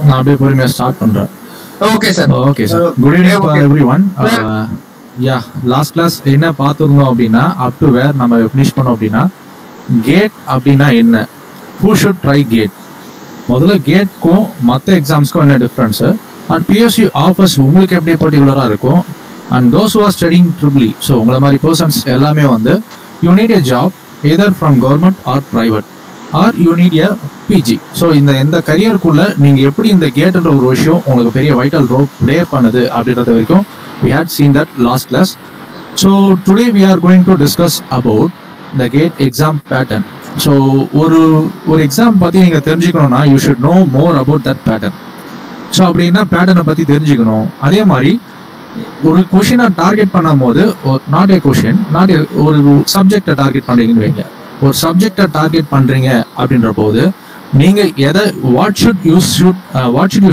நான் அப்படியே பொறுமையா ஸ்டார்ட் பண்றேன். Okay sir. Okay sir. Good evening to everyone. Yeah, last class என்ன பார்த்துருந்தோம் அப்படின்னா, அப் டு வேர் நம்ம ஃபினிஷ் பண்ணோம் அப்படின்னா, கேட் அப்படின்னா என்ன, ஹூ ஷுட் ட்ரை கேட், முதல்ல கேட்க்கும் மற்ற எக்ஸாம்ஸ்க்கும் என்ன டிஃப்ரென்ஸ், அண்ட் பிஎஸ்சி ஆஃபர்ஸ் உங்களுக்கு எப்படி பர்டிகுலராக இருக்கும், and those who are studying triple. So உங்களை மாதிரி பர்சன்ஸ் எல்லாமே வந்து you need a job either from government or private or you need a PG. So இந்த கரியருக்குள்ள நீங்க எப்படி இந்த கேட்ன்ற ஒரு விஷயம் உங்களுக்கு பெரிய வைட்டல் ரோல் பிளே பண்ணுது அப்படின்றது வரைக்கும் we had seen that last class. So today we are going to discuss about the GATE exam pattern. So ஒரு எக்ஸாம் பத்தி நீங்க தெரிஞ்சுக்கணும்னா you should know more about that pattern. So அப்படி என்ன பேட்டர்னை பத்தி தெரிஞ்சுக்கணும். அதே மாதிரி ஒரு கொஷினை டார்கெட் பண்ணும் போது நாட் ஏ கொஷின், நாட் ஒரு சப்ஜெக்டை டார்கெட் பண்றீங்கன்னு வைங்க. ஒரு சப்ஜெக்டை டார்கெட் பண்றீங்க அப்படின்ற போது நீங்க எதை வாட் ஷுட் யூ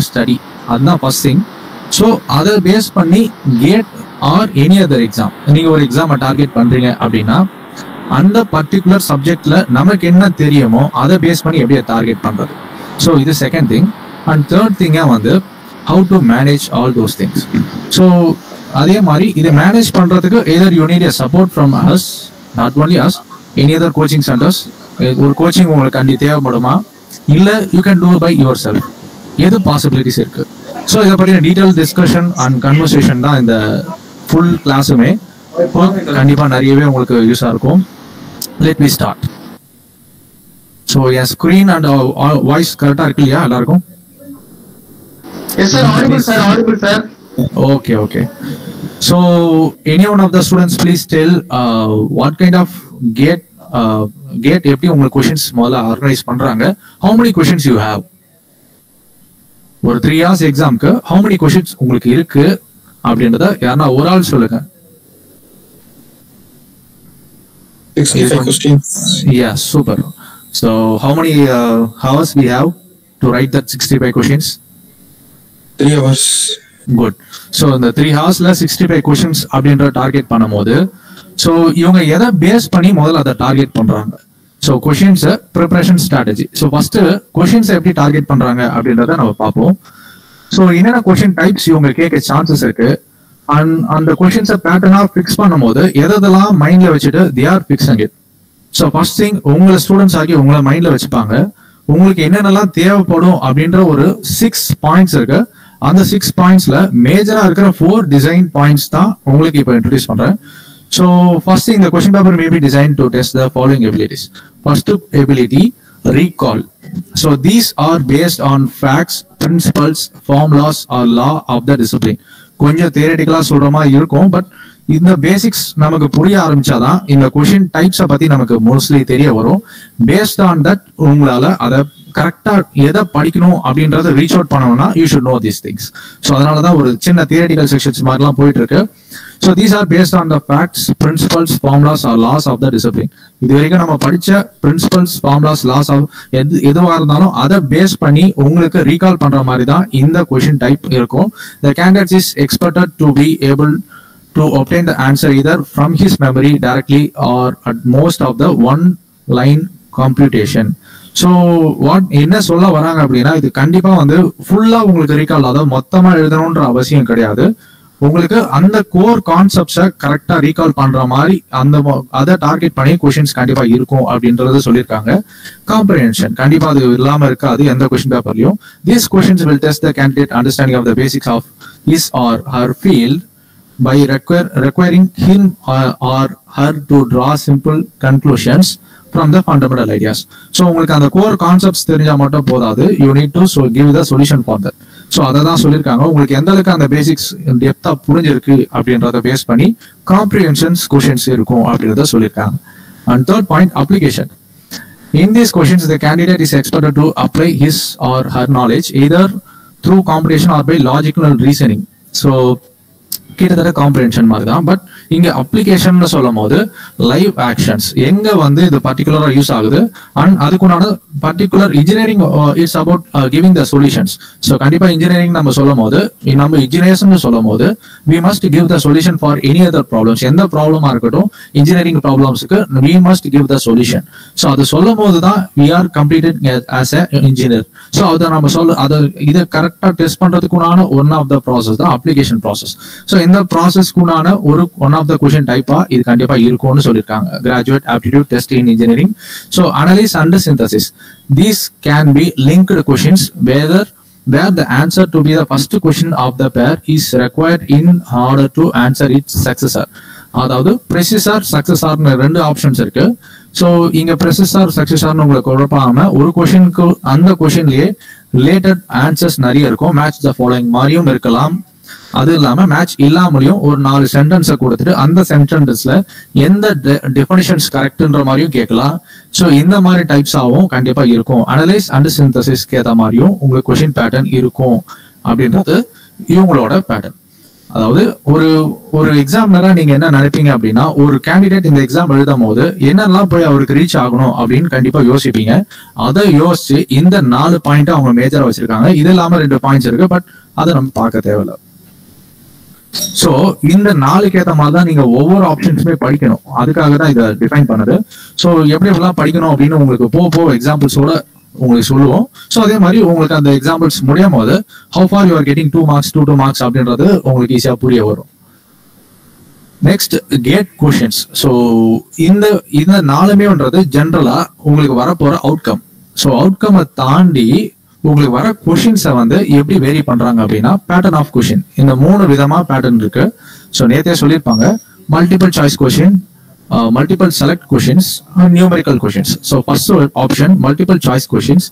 ஸ்டடி, அதுதான் ஃபர்ஸ்ட் திங். ஸோ அதை பேஸ் பண்ணி GATE or any other exam நீங்க ஒரு எக்ஸாமை டார்கெட் பண்றீங்க அப்படின்னா அந்த பர்டிகுலர் சப்ஜெக்ட்ல நமக்கு என்ன தெரியுமோ அதை பேஸ் பண்ணி எப்படியே டார்கெட் பண்றது. ஸோ இது செகண்ட் திங். அண்ட் தேர்ட் திங்கா வந்து how to manage all those things. So அதே மாதிரி இதை மேனேஜ் பண்றதுக்கு either you need a support from us, not only us, any other coaching centers. ஒரு கோச்சிங் உங்களுக்கு கண்டி தேவைப்படுமா, இல்ல you can do by yourself, எது பாசிபிலிட்டிஸ் இருக்கு. ஸோ இதை பற்றின டீட்டெயில் டிஸ்கஷன் அண்ட் கன்வர்சேஷன் தான் இந்த ஃபுல் கிளாஸுமே. கண்டிப்பா நிறையவே உங்களுக்கு யூஸா இருக்கும். Let me start. So N screen and voice கரெக்டா இருக்கு இல்லையா எல்லாருக்கும்? Yes sir, audible sir. Okay. So any one of the students please tell what kind of gate எப்படி உங்களுக்கு கொஸ்டின்ஸ் முதல்ல ஆர்கனைஸ் பண்றாங்க, how many questions you have. ஒரு 3 hours எக்ஸாம்க்கு how many questions உங்களுக்கு இருக்கு அப்படின்றத யாரா ஒரு ஆள் சொல்லுங்க. 65 questions. Yeah, super. So how many hours we have to write that 65 questions? 3 hours. Good. So இந்த 3 hoursல 65 questions அப்படின்ற டார்கெட் பண்ணும்போது ஸோ இவங்க எதை பேஸ் பண்ணி முதல்ல அதை டார்கெட் பண்றாங்க. So questions preparation strategy. So first questions எப்படி டார்கெட் பண்றாங்க அப்படின்றத நம்ம பார்ப்போம். ஸோ என்னென்ன கொஷின் டைப்ஸ் இவங்க கேட்க சான்சஸ் இருக்கு, அண்ட் அந்த கொஷின்ஸை பேட்டர்னா ஃபிக்ஸ் பண்ணும்போது எதெல்லாம் மைண்ட்ல வச்சுட்டு they are fixing it. So first thing உங்களை ஸ்டூடெண்ட்ஸ் ஆகி உங்களை மைண்ட்ல வச்சுப்பாங்க உங்களுக்கு என்னென்னலாம் தேவைப்படும் அப்படின்ற ஒரு 6 பாயிண்ட்ஸ் இருக்கு. அந்த 6 பாயிண்ட்ஸ்ல மேஜரா இருக்கிற 4 டிசைன் பாயிண்ட்ஸ் தான் உங்களுக்கு இப்போ இன்ட்ரோடியூஸ் பண்றேன். So first thing, the question paper may be designed to test the following abilities. First ability, recall. So these are based on facts, principles, formulas or law of the discipline. கொஞ்சம் தியரிட்டிக்கலா சொல்ற மாதிரி இருக்கும், but இந்த basics நமக்கு புரிய ஆரம்பிச்சாதான் இந்த question டைப்ஸை பத்தி நமக்கு மோஸ்ட்லி தெரிய வரும். பேஸ்ட் ஆன் தட் உங்களால அதை கரெக்டா எதை படிக்கணும் அப்படின்றத ரீச் அவுட் பண்ணணும்னா you should know these things. So அதனாலதான் ஒரு சின்ன தியரிட்டிக்கல் செக்ஷன்ஸ் மாதிரிலாம் போயிட்டு இருக்கு. So these are based on the facts, principles, formulas or laws of the discipline. இது வரைக்கும் நம்ம படிச்ச principles, formulas, laws of எதுவா இருந்தாலும் அதை பேஸ் பண்ணி உங்களுக்கு ரீகால் பண்ற மாதிரி தான் இந்த கொஸ்டின் டைப் இருக்கும். The candidate is expected to be able to obtain the answer either from his memory directly or at most of the one line computation. So what என்ன சொல்ல வராங்க அப்படின்னா இது கண்டிப்பா வந்து ஃபுல்லா உங்களுக்கு ரீகால், அதாவது மொத்தமா எழுதணும்ன்ற அவசியம் கிடையாது. உங்களுக்கு அந்த கோர் கான்செப்ட்ஸை கரெக்டா ரீகால் பண்ற மாதிரி அதை டார்கெட் பண்ணி கொஸ்டின்ஸ் கண்டிப்பா இருக்கும் அப்படின்றத சொல்லியிருக்காங்க. காம்ப்ரிஹென்ஷன் கண்டிப்பா அது இல்லாம இருக்காது எந்த கொஸ்டின் பேப்பர்லயும். These questions will test the candidate understanding of the basics of his or her field by requiring him or her to draw simple conclusions from the fundamental ideas. So உங்களுக்கு அந்த core concepts தெரிஞ்சா மட்டும் போதாது, you need to give the solution for that. So அதை தான் சொல்லியிருக்காங்க. உங்களுக்கு எந்த அளவுக்கு அந்த பேசிக்ஸ் டெப்தா புரிஞ்சிருக்கு அப்படின்றத பேஸ் பண்ணி காம்ப்ரிஹென்ஷன்ஸ் கொஸ்டின்ஸ் இருக்கும் அப்படின்றத சொல்லியிருக்காங்க. And third point, application. In these questions the candidate is expected to apply his or her knowledge either through computation or by logical reasoning. So கிட்டத்தட்ட காம்ப்ரிஹென்ஷன் மாதிரி தான், பட் இங்க அப்ளிகேஷன் சொல்லும் போது லைவ் ஆக்ஷன்ஸ் எங்க வந்து இது பர்டிகுலரா யூஸ் ஆகுது அண்ட் அதுக்குண்டான particular engineering it's about giving the solutions. So கண்டிப்பா இன்ஜினியரிங் நம்ம சொல்லும் போது நம்ம இன்ஜினியர்ஸ் சொல்லும் போது we must give the solution for any other problems. எந்த ப்ராப்ளமா இருக்கட்டும் இன்ஜினியரிங் ப்ராப்ளம்ஸ்க்கு we must give the solution. So அது சொல்லும் போது தான் we are completed as a engineer. So அதை நம்ம அதை இதை கரெக்டாக டெஸ்ட் பண்றதுக்குண்டான ஒன் ஆஃப் த ப்ராசஸ் தான் அப்ளிகேஷன் ப்ராசஸ். ஸோ இந்த ப்ராசஸ்க்குண்டான ஒன் ஆஃப் த கொஷின் டைப்பா இது கண்டிப்பா இருக்கும்னு சொல்லியிருக்காங்க. Graduate aptitude test in engineering. So analyse and synthesis, these can be linked questions where the answer to be the first question of the pair is required in order to answer its successor. அதாவது ப்ரெசிசார் சக்சஸார்னு ரெண்டு options இருக்கு. So இங்க ப்ரெசிசார் சக்சஸார்னு உங்களுக்கு குழப்பாம ஒரு கொஷினுக்கு அந்த கொஷின்லயே related answers நிறைய இருக்கும். மேட்ச் த ஃபாலோயிங் மாதிரியும் இருக்கலாம். அது இல்லாம மேட்ச் இல்லாமலையும் ஒரு 4 சென்டென்ஸை கொடுத்துட்டு அந்த சென்டென்ஸ்ல எந்த டெஃபினிஷன்ஸ் கரெக்ட்ன்ற மாதிரியும் கேட்கலாம். ஸோ இந்த மாதிரி டைப்ஸாகவும் கண்டிப்பா இருக்கும். அனலைஸ் அண்ட் சிந்தசிஸ்க்கு ஏற்ற மாதிரியும் உங்களுக்கு கொஷின் பேட்டர்ன் இருக்கும் அப்படின்றது இவங்களோட பேட்டர்ன். அதாவது ஒரு எக்ஸாம்லரா நீங்க என்ன நினைப்பீங்க அப்படின்னா, ஒரு கேண்டிடேட் இந்த எக்ஸாம் எழுதும் போது என்னெல்லாம் போய் அவருக்கு ரீச் ஆகணும் அப்படின்னு கண்டிப்பா யோசிப்பீங்க. அதை யோசிச்சு இந்த 4 பாயிண்ட் அவங்க மேஜரா வச்சிருக்காங்க. இது இல்லாம 2 பாயிண்ட்ஸ் இருக்கு, பட் அதை நம்ம பார்க்க தேவையில்லை. சோ இந்த 4க்கு ஏற்ற மாதிரி தான் நீங்க ஒவ்வொரு ஆப்ஷன்ஸுமே படிக்கணும். அதுக்காக தான் இதை டிஃபைன் பண்ணுது. ஸோ எப்படி எப்படிலாம் படிக்கணும் அப்படின்னு உங்களுக்கு போக எக்ஸாம்பிள்ஸோட உங்களுக்கு சொல்லுவோம். ஸோ அதே மாதிரி உங்களுக்கு அந்த எக்ஸாம்பிள்ஸ் முடியும் போது how far you are getting 2 marks 2 marks அப்படின்றது உங்களுக்கு ஈஸியா புரிய வரும். Next gate questions. ஸோ இந்த 4ன்றது ஜென்ரலா உங்களுக்கு வரப்போற அவுட்கம். ஸோ அவுட்கம் தாண்டி உங்களுக்கு வர கொஷின்ஸை வந்து எப்படி வேரி பண்றாங்க அப்படின்னா பேட்டர்ன் ஆஃப் கொஷின். இந்த 3 விதமா பேட்டர்ன் இருக்கு. ஸோ நேத்தே சொல்லியிருப்பாங்க multiple choice question, multiple select questions and numerical questions. So first option multiple choice questions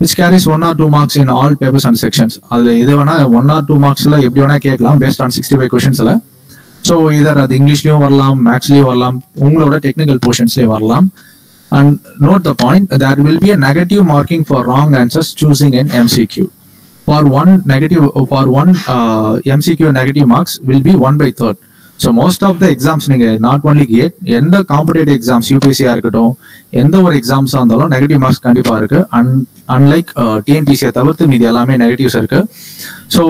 which carries 1 or 2 marks in all papers and sections. அதுல இது வேணா 1 or 2 marksல எப்படி வேணா கேட்கலாம் based on 65 questionsல. So either அது இங்கிலீஷ்லயும் வரலாம், மேத்ஸ்லயும் வரலாம், உங்களோட டெக்னிக்கல் போர்ஷன்ஸ்லயும் வரலாம். And note the point, there will be a negative marking for wrong answers choosing in MCQ. For one MCQ negative marks will be 1/3. So most of the exams நீங்க not only GATE, எந்த competitive exams யூபிஎஸ்சியா இருக்கட்டும், எந்த ஒரு எக்ஸாம்ஸா இருந்தாலும் negative marks கண்டிப்பா இருக்கு. Unlike டிஎன்பிசியை தவிர்த்து மீது எல்லாமே நெகட்டிவ்ஸ் இருக்கு. ஸோ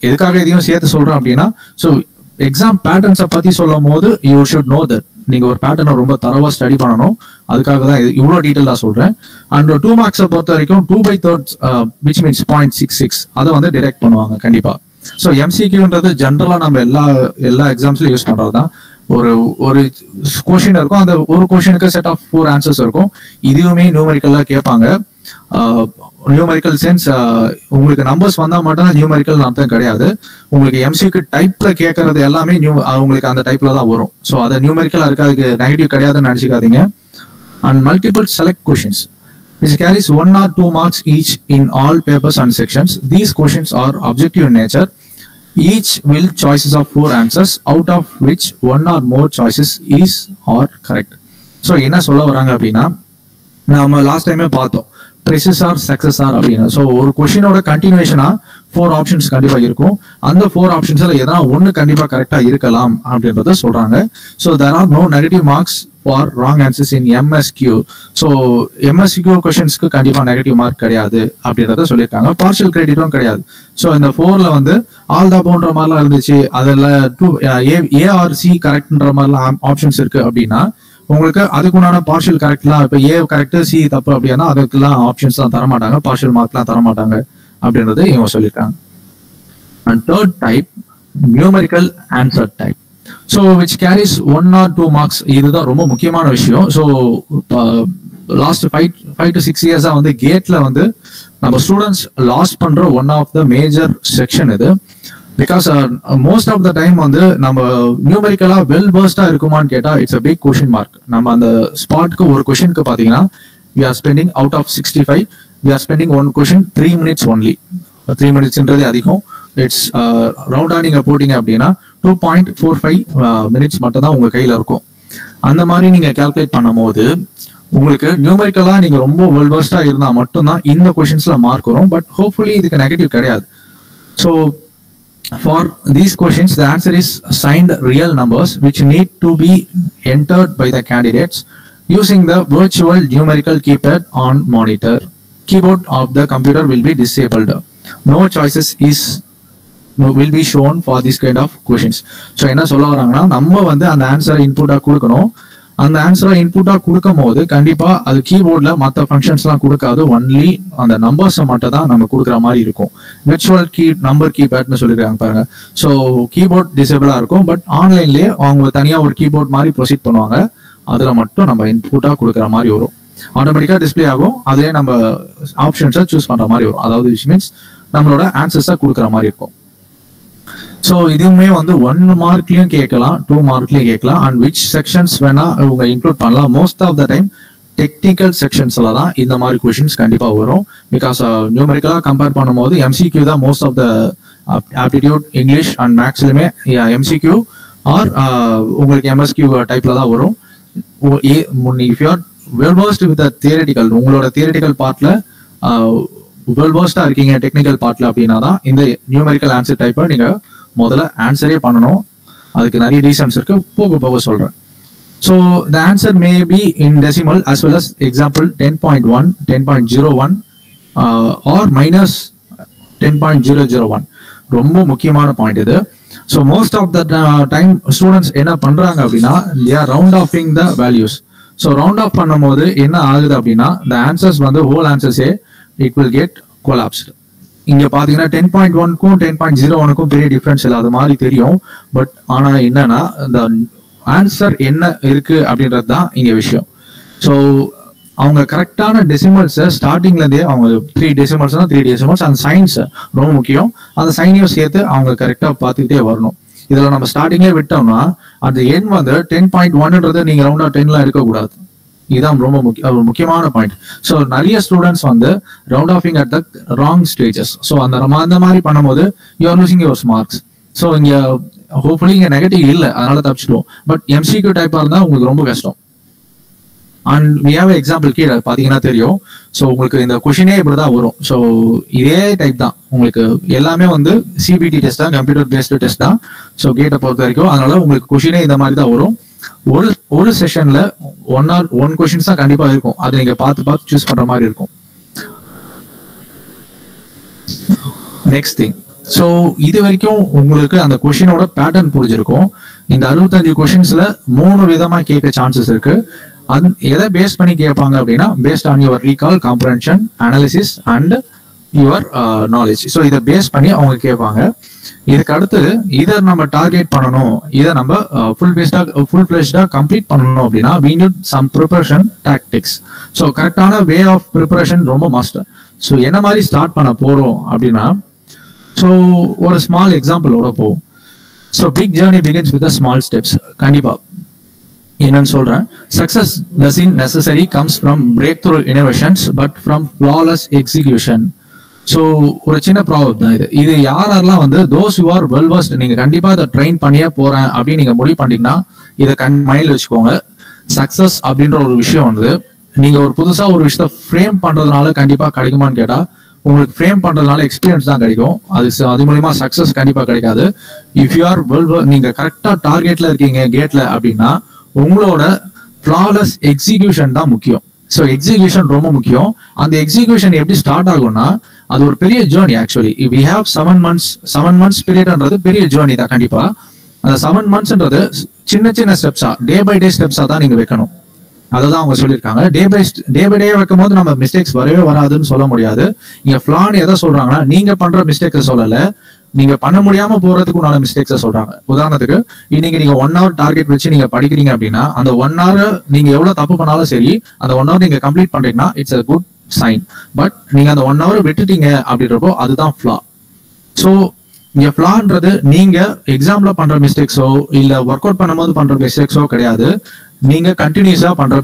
எதுக்காக இதையும் சேர்த்து சொல்றேன் அப்படின்னா, ஸோ எக்ஸாம் பேட்டர்ன்ஸை பத்தி சொல்லும் போது யூ ஷுட் நோ தட் நீங்க ஒரு பேட்டர்னை ரொம்ப தரவா ஸ்டடி பண்ணணும். அதுக்காக தான் இவ்வளவு டீட்டெயிலா சொல்றேன். அண்ட் 2 marks பொறுத்த வரைக்கும் 2/3 which means 0.66 அதை வந்து டிடெக்ட் பண்ணுவாங்க கண்டிப்பா. ஸோ எம்சிக்யூன்றது ஜென்ரலா நம்ம எல்லா எக்ஸாம்ஸ்லயும் யூஸ் பண்றதுதான். ஒரு கொஸ்டின் இருக்கும், அந்த ஒரு கொஸ்டினுக்கு செட் ஆஃப் 4 ஆன்சர்ஸ் இருக்கும். இதுவுமே நியூமெரிக்கலா கேட்பாங்க. நியூமெரிக்கல் சென்ஸ் உங்களுக்கு நம்பர்ஸ் வந்தா மட்டும் நியூமெரிக்கல் அர்த்தம் கிடையாது. உங்களுக்கு எம்சிக்யூ டைப்ல கேட்கறது எல்லாமே உங்களுக்கு அந்த டைப்ல தான் வரும். ஸோ அதை நியூமெரிக்கலா இருக்கு, அதுக்கு நெகட்டிவ் கிடையாதுன்னு நினைச்சுக்காதீங்க. And multiple select questions which carries 1 or 2 marks each in all papers and sections. These questions are objective in nature. Each will choices of 4 answers, out of which 1 or more choices is or correct. So என்ன சொல்ல வராங்க அப்படின்னா, நம்ம last டைமே பார்த்தோம் ப்ரெசிசார் சக்சஸார் அப்படின்னு. So ஒரு கொஸ்டினோட கண்டினியூஷனா 4 options கண்டிப்பா இருக்கும். அந்த 4 ஆப்ஷன்ஸ்ல எதனா ஒன்னு கண்டிப்பா கரெக்டா இருக்கலாம் அப்படின்றத சொல்றாங்க. So there are no negative marks for wrong answers in MSQ. So MSQ கொஸ்டின்ஸ்க்கு கண்டிப்பா நெகட்டிவ் மார்க் கிடையாது அப்படின்றத சொல்லியிருக்காங்க. பார்ஷியல் கிரெடிட்டும் கிடையாது. ஸோ இந்த 4ல வந்து ஆல் த போன்ற மாதிரிலாம் இருந்துச்சு, அதில் ஏஆர்சி கரெக்ட்ன்ற மாதிரிலாம் ஆப்ஷன்ஸ் இருக்கு அப்படின்னா உங்களுக்கு அதுக்குண்டான பார்ஷியல் கரெக்ட்லாம் இப்போ ஏ கரெக்ட் சி தப்பு அப்படின்னா அதுக்கெல்லாம் ஆப்ஷன்ஸ் தான் தரமாட்டாங்க, பார்ஷியல் மார்க்லாம் தரமாட்டாங்க அப்படின்றது இவங்க சொல்லியிருக்காங்க. And third type numerical answer type. So which carries 1 or 2 marks. இதுதான் ரொம்ப முக்கியமான விஷயம். ஸோ லாஸ்ட் 5 to 6 years வந்து கேட்ல வந்து நம்ம ஸ்டூடெண்ட்ஸ் லாஸ்ட் பண்ற one of the major section இது. Because most of the time வந்து நம்ம நியூமெரிக்கலா வெல் பர்ஸ்டா இருக்குமான்னு கேட்டா it's a big question mark. நம்ம அந்த ஸ்பாட்க்கு ஒரு கொஸ்டினுக்கு பாத்தீங்கன்னா we are spending out of 65 we are spending one question 3 minutes only. 3 minutesன்றது அதிகம். இட்ஸ் ரவுண்டா நீங்க போட்டீங்க அப்படின்னா 2.45 minutes மட்டும் தான் உங்க கையில இருக்கும். அந்த மாதிரி நீங்க கால்குலேட் பண்ணும் போது உங்களுக்கு நியூமெரிக்கலா நீங்க ரொம்ப வெல் பர்ஸ்டா இருந்தா மட்டும்தான் இந்த கொஸ்டின்ஸ்ல மார்க் வரும். பட் ஹோப்ஃபுல்லி இதுக்கு நெகட்டிவ் கிடையாது. So for these questions, the answer is signed real numbers which need to be entered by the candidates using the virtual numerical keypad on monitor. Keyboard of the computer will be disabled. No choices will be shown for this kind of questions. So என்ன சொல்ல வராங்கன்னா, நம்ம வந்து அந்த ஆன்சரை இன்புட்டா கொடுக்கணும். அந்த ஆன்சரை இன்புட்டா கொடுக்கும் போது கண்டிப்பா அது கீபோர்ட்ல மற்ற ஃபங்க்ஷன்ஸ் எல்லாம் கொடுக்காது, ஒன்லி அந்த நம்பர்ஸை மட்டும் தான் நம்ம கொடுக்குற மாதிரி இருக்கும். விர்ச்சுவல் நம்பர் கீபேட்னு சொல்லிருக்காங்க பாருங்க. ஸோ கீபோர்ட் டிசேபிளா இருக்கும், பட் ஆன்லைன்லயே அவங்க தனியா ஒரு கீபோர்ட் மாதிரி ப்ரொசீட் பண்ணுவாங்க. அதுல மட்டும் நம்ம இன்புட்டா கொடுக்குற மாதிரி வரும். ஆட்டோமேட்டிக்கா டிஸ்பிளே ஆகும், அதுலயே நம்ம ஆப்ஷன்ஸை சூஸ் பண்ற மாதிரி வரும். அதாவது விச் மீன்ஸ் நம்மளோட ஆன்சர்ஸை கொடுக்குற மாதிரி இருக்கும். ஸோ இதுவுமே வந்து 1 மார்க்லயும் கேட்கலாம், 2 மார்க்லயும் கேட்கலாம். அண்ட் விச் செக்ஷன்ஸ் வேணா இவங்க இன்க்ளூட் பண்ணலாம். Most of the time technical செக்ஷன்ஸ்ல தான் இந்த மாதிரி கொஸ்டின்ஸ் கண்டிப்பா வரும். பிகாஸ் நியூமெரிக்கலா கம்பேர் பண்ணும்போது எம்சிக்யூ தான் most of the aptitude English and மேக்ஸ்லயுமே எம்சிக்யூ ஆர் உங்களுக்கு எம்எஸ்கியூ டைப்ல தான் வரும். If you are well versed with theoretical, உங்களோட தியரிட்டிக்கல் பார்ட்ல வெல் வெர்ஸ்டா இருக்கீங்க டெக்னிக்கல் பார்ட்ல அப்படின்னா தான் இந்த நியூமெரிக்கல் ஆன்சர் டைப்பை நீங்க முதல்ல ஆன்சரே பண்ணணும். அதுக்கு நிறைய ரீசன்ஸ் இருக்கு, போக போக சொல்றேன். So the answer may be in decimal as well as example 10.1, 10.01 or minus 10.001. ரொம்ப முக்கியமான பாயிண்ட் இது. So most of the time students என்ன பண்றாங்க அப்படின்னா they are round offing the values. So round off பண்ணும் போது என்ன ஆகுது அப்படின்னா the answers வந்து ஹோல் ஆன்சர்ஸே it will get collapsed. இங்க பாத்தீங்கன்னா 10.1க்கும் 10.01க்கும் பெரிய டிஃபரன்ஸ் இல்லாத மாதிரி தெரியும். பட் ஆனா என்னன்னா இந்த ஆன்சர் என்ன இருக்கு அப்படின்றது தான் இங்க விஷயம். ஸோ அவங்க கரெக்டான டெசிமல்ஸ் ஸ்டார்டிங்ல இருந்தே அவங்க 3 டெசிமல்ஸ்னா 3 டெசிமல்ஸ், அந்த சைன்ஸ் ரொம்ப முக்கியம். அந்த சைனையும் சேர்த்து அவங்க கரெக்டா பார்த்துக்கிட்டே வரணும். இதுல நம்ம ஸ்டார்டிங்லேயே விட்டோம்னா அந்த எண் வந்து 10.1ன்றது நீங்க ரவுண்டா 10லாம் இருக்கக்கூடாது. இதுதான் ரொம்ப முக்கியமான பாயிண்ட். ஸோ நிறைய ஸ்டூடெண்ட்ஸ் வந்து round offing at the wrong stages. So அந்த மாதிரி பண்ணும்போது you are losing your marks. So இங்க ஹோப்ஃபுல்லி இங்க நெகட்டிவ் இல்லை, அதனால தப்பிச்சிடுவோம். பட் எம்சிக்யூ டைப்பா இருந்தா உங்களுக்கு ரொம்ப கஷ்டம். அண்ட் வி ஹேவ் எக்ஸாம்பிள் கீழே பாத்தீங்கன்னா தெரியும். ஸோ உங்களுக்கு இந்த கொஷினே இப்படிதான் வரும். ஸோ இதே டைப் தான் உங்களுக்கு எல்லாமே வந்து சிபிடி டெஸ்ட் தான், கம்ப்யூட்டர் பேஸ்டு டெஸ்ட் தான். ஸோ கேட்டை பொறுத்த வரைக்கும் அதனால உங்களுக்கு கொஷினே இந்த மாதிரி தான் வரும். ஒரு செஷன்ல 1 கொஸ்டின்ஸ் தான் கண்டிப்பா இருக்கும். அது நீங்க பார்த்து சூஸ் பண்ற மாதிரி இருக்கும். நெக்ஸ்ட் திங், ஸோ இது வரைக்கும் உங்களுக்கு அந்த கொஸ்டினோட பேட்டர்ன் புரிஞ்சிருக்கும். இந்த 65 கொஸ்டின்ஸ்ல 3 விதமா கேட்க சான்சஸ் இருக்கு. எதை பேஸ் பண்ணி கேட்பாங்க அப்படின்னா based on your recall, comprehension, analysis and your knowledge. So இதை பேஸ் பண்ணி அவங்க கேட்பாங்க. இதுக்கு அடுத்து இதை நம்ம டார்கெட் பண்ணணும், இதை நம்ம ஃபுல் ஃபிளெஷ்டா கம்ப்ளீட் பண்ணணும் அப்படின்னா we need some preparation tactics. So கரெக்டான வே ஆஃப் ப்ரிப்பரேஷன் ரொம்ப மஸ்ட். ஸோ என்ன மாதிரி ஸ்டார்ட் பண்ண போறோம் அப்படின்னா, ஸோ ஒரு ஸ்மால் எக்ஸாம்பிளோட போவோம். So big journey begins with small steps. கண்டிப்பா என்னன்னு சொல்றேன். Success doesn't necessarily comes from breakthrough innovations but from flawless execution. So ஒரு சின்ன ப்ராப்ளம் தான் இது யாரெல்லாம் வந்து those you are well versed, நீங்க கண்டிப்பா இதை ட்ரெயின் பண்ணியே போறேன் அப்படின்னு நீங்க முடிவு பண்ணிட்டீங்கன்னா இதை மைண்ட்ல வச்சுக்கோங்க. சக்சஸ் அப்படின்ற ஒரு விஷயம் வந்து நீங்க ஒரு புதுசா ஒரு விஷயத்த ஃப்ரேம் பண்றதுனால கண்டிப்பா கிடைக்குமான்னு கேட்டா உங்களுக்கு ஃப்ரேம் பண்றதுனால எக்ஸ்பீரியன்ஸ் தான் கிடைக்கும். அது மூலமா சக்சஸ் கண்டிப்பா கிடைக்காது. இஃப் யூ ஆர் நீங்க கரெக்டா டார்கெட்ல இருக்கீங்க கேட்ல அப்படின்னா உங்களோட ஃப்ளாலெஸ் எக்ஸிகியூஷன் தான் முக்கியம். ஸோ எக்ஸிகியூஷன் ரொம்ப முக்கியம். அந்த எக்ஸிகியூஷன் எப்படி ஸ்டார்ட் ஆகும்னா அது ஒரு பெரிய journey. Actually we have 7 months பீரியட்ன்றது பெரிய ஜேர்னி தான். கண்டிப்பா அந்த 7 monthsன்றது சின்ன சின்ன ஸ்டெப்ஸா, டே பை டே ஸ்டெப்ஸா தான் நீங்க வைக்கணும். அதுதான் அவங்க சொல்லியிருக்காங்க. டே பை டே வைக்கும் போது நம்ம மிஸ்டேக்ஸ் வரவே வராதுன்னு சொல்ல முடியாது. இங்க ஃபிளான்னு எதை சொல்றாங்கன்னா நீங்க பண்ற மிஸ்டேக்ஸை சொல்லல, நீங்க பண்ண முடியாம போறதுக்கு உண்டான மிஸ்டேக்ஸை சொல்றாங்க. உதாரணத்துக்கு இன்னைக்கு நீங்க 1 hour டார்கெட் வச்சு நீங்க படிக்கிறீங்க அப்படின்னா அந்த 1 hour நீங்க எவ்வளவு தப்பு பண்ணாலும் சரி அந்த 1 hour நீங்க கம்ப்ளீட் பண்றீங்கன்னா it's a good sign. But நீங்க அந்த 1 hour விட்டுட்டீங்க அப்படின்றப்போ அதுதான் ஃபிளா. ஸோ இங்க ஃபிளான்றது நீங்க எக்ஸாம்ல பண்ற மிஸ்டேக்ஸோ இல்ல ஒர்க் அவுட் பண்ணும்போது பண்ற மிஸ்டேக்ஸோ கிடையாது. நீங்க கண்டினியூஸா பண்ற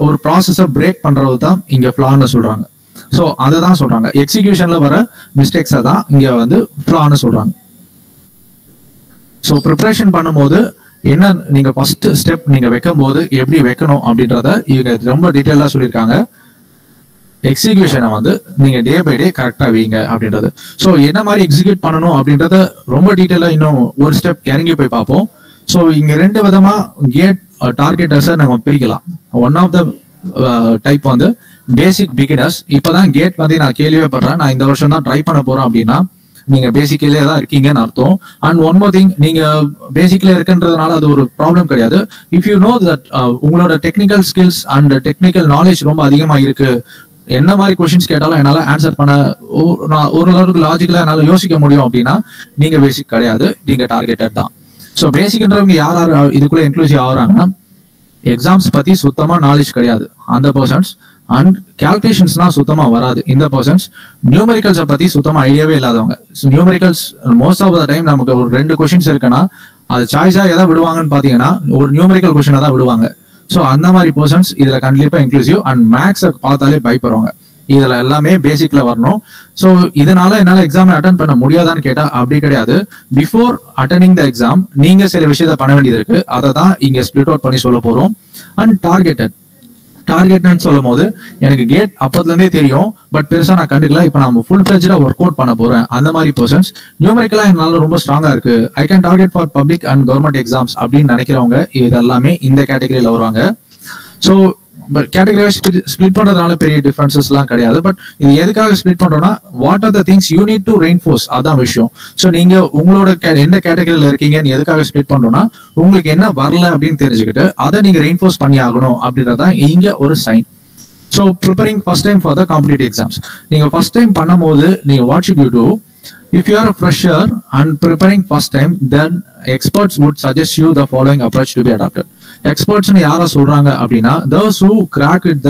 ஒரு ப்ராசஸ பிரேக் பண்றது தான் இங்க ஃபிளான்னு சொல்றாங்க. ஸோ அதுதான் சொல்றாங்க. எக்ஸிகியூஷன்ல வர மிஸ்டேக்ஸை தான் இங்க வந்து ஃபிளான்னு சொல்றாங்க. ஸோ ப்ரிப்பரேஷன் பண்ணும்போது என்ன நீங்க ஃபர்ஸ்ட் ஸ்டெப் நீங்க வைக்கும் போது எப்படி வைக்கணும் அப்படின்றத இவங்க ரொம்ப டீட்டெயிலா சொல்லியிருக்காங்க. எக்ஸிகியூஷனை வந்து நீங்க டே பை டே கரெக்டா வைங்க அப்படின்றது. ஸோ என்ன மாதிரி எக்ஸிக்யூட் பண்ணணும் அப்படின்றத ரொம்ப டீட்டெயிலா இன்னும் ஒரு ஸ்டெப் இறங்கி போய் பார்ப்போம். ஸோ இங்க 2 விதமா கேட் டார்கெட்டர்ஸை நம்ம பிரிக்கலாம். ஒன் ஆஃப் த டைப் வந்து பேசிக் பிகினர்ஸ். இப்பதான் கேட் வந்து நான் கேள்வியே படுறேன், நான் இந்த வருஷம் தான் ட்ரை பண்ண போறேன் அப்படின்னா நீங்க பேசிக்கலே தான் இருக்கீங்கன்னு அர்த்தம். அண்ட் ஒன் மோர் திங், நீங்க பேசிக்கல இருக்குன்றதுனால அது ஒரு ப்ராப்ளம் கிடையாது. இஃப் யூ நோ தட் உங்களோட technical skills and technical knowledge ரொம்ப அதிகமா இருக்கு, என்ன மாதிரி கொஸ்டின்ஸ் கேட்டாலும் என்னால ஆன்சர் பண்ண ஓரளவுக்கு லாஜிக்கலா என்னால யோசிக்க முடியும் அப்படின்னா நீங்க பேசிக் கிடையாது, நீங்க டார்கெட்டட் தான். ஸோ பேசிக்ன்றவங்க யார் யார் இதுக்குள்ள இன்க்ளூசிவ் ஆகுறாங்கன்னா, எக்ஸாம்ஸ் பத்தி சுத்தமா நாலேஜ் கிடையாது அந்த பர்சன்ஸ், அண்ட் கால்குலேஷன்ஸ்னா சுத்தமா வராது இந்த பர்சன்ஸ், நியூமெரிக்கல்ஸை பத்தி சுத்தமா ஐடியாவே இல்லாதவங்க. Numericals most of the time நமக்கு ஒரு 2 கொஸ்டின்ஸ் இருக்குன்னா அது சாய்ஸா எதை விடுவாங்கன்னு பாத்தீங்கன்னா ஒரு நியூமெரிக்கல் கொஸ்டினை தான் விடுவாங்க. ஸோ அந்த மாதிரி பர்சன்ஸ் இதுல கண்டிப்பா இன்க்ளூசிவ். அண்ட் மேக்ஸை பார்த்தாலே பயப்படுவாங்க, இதுல எல்லாமே பேசிக்ல வரணும். ஸோ இதனால என்னால எக்ஸாம் அட்டன் பண்ண முடியாதான்னு கேட்டா அப்படி கிடையாது. பிஃபோர் அட்டெண்டிங் த எக்ஸாம் நீங்க சில விஷயத்த பண்ண வேண்டியது இருக்கு, அதை தான் இங்க ஸ்பிளிட் அவுட் பண்ணி சொல்ல போறோம். அண்ட் டார்கெட்னு சொல்லும் போது எனக்கு கேட் அப்பத்துல இருந்தே தெரியும், பட் பெருசா நான் கண்டுக்கல. இப்ப நான் ஃபுல் ஃபிளெஜ்டா ஒர்க் அவுட் பண்ண போறேன். அந்த மாதிரி பர்சன்ஸ் நியூமெரிக்கலா என்னால ரொம்ப ஸ்ட்ராங்கா இருக்கு, I can target for public and government exams அப்படின்னு நினைக்கிறவங்க இது எல்லாமே இந்த கேட்டகரியில வருவாங்க. ஸோ கேட்டகரி ஸ்பிளிட் பண்றதுனால பெரிய டிஃபரன்சஸ் எல்லாம் கிடையாது. பட் இது எதுக்காக ஸ்பிளிட் பண்றோம்னா, what are the things you need to reinforce, அதான் விஷயம். ஸோ நீங்க உங்களோட எந்த கேட்டகரியில இருக்கீங்கன்னு எதுக்காக ஸ்பிளிட் பண்றோம்னா, உங்களுக்கு என்ன வரல அப்படின்னு தெரிஞ்சுக்கிட்டு அதை நீங்க ரெயின்ஃபோர்ஸ் பண்ணி ஆகணும் அப்படின்றதான் இங்க ஒரு sign. So preparing first time for the competitive exams, நீங்க ஃபர்ஸ்ட் டைம் பண்ணும்போது நீங்க what should you do? If you are a fresher and preparing first time, then experts would suggest you the following approach to be adopted. Experts னு யார சொல்றாங்க அப்படின்னா, those who crack it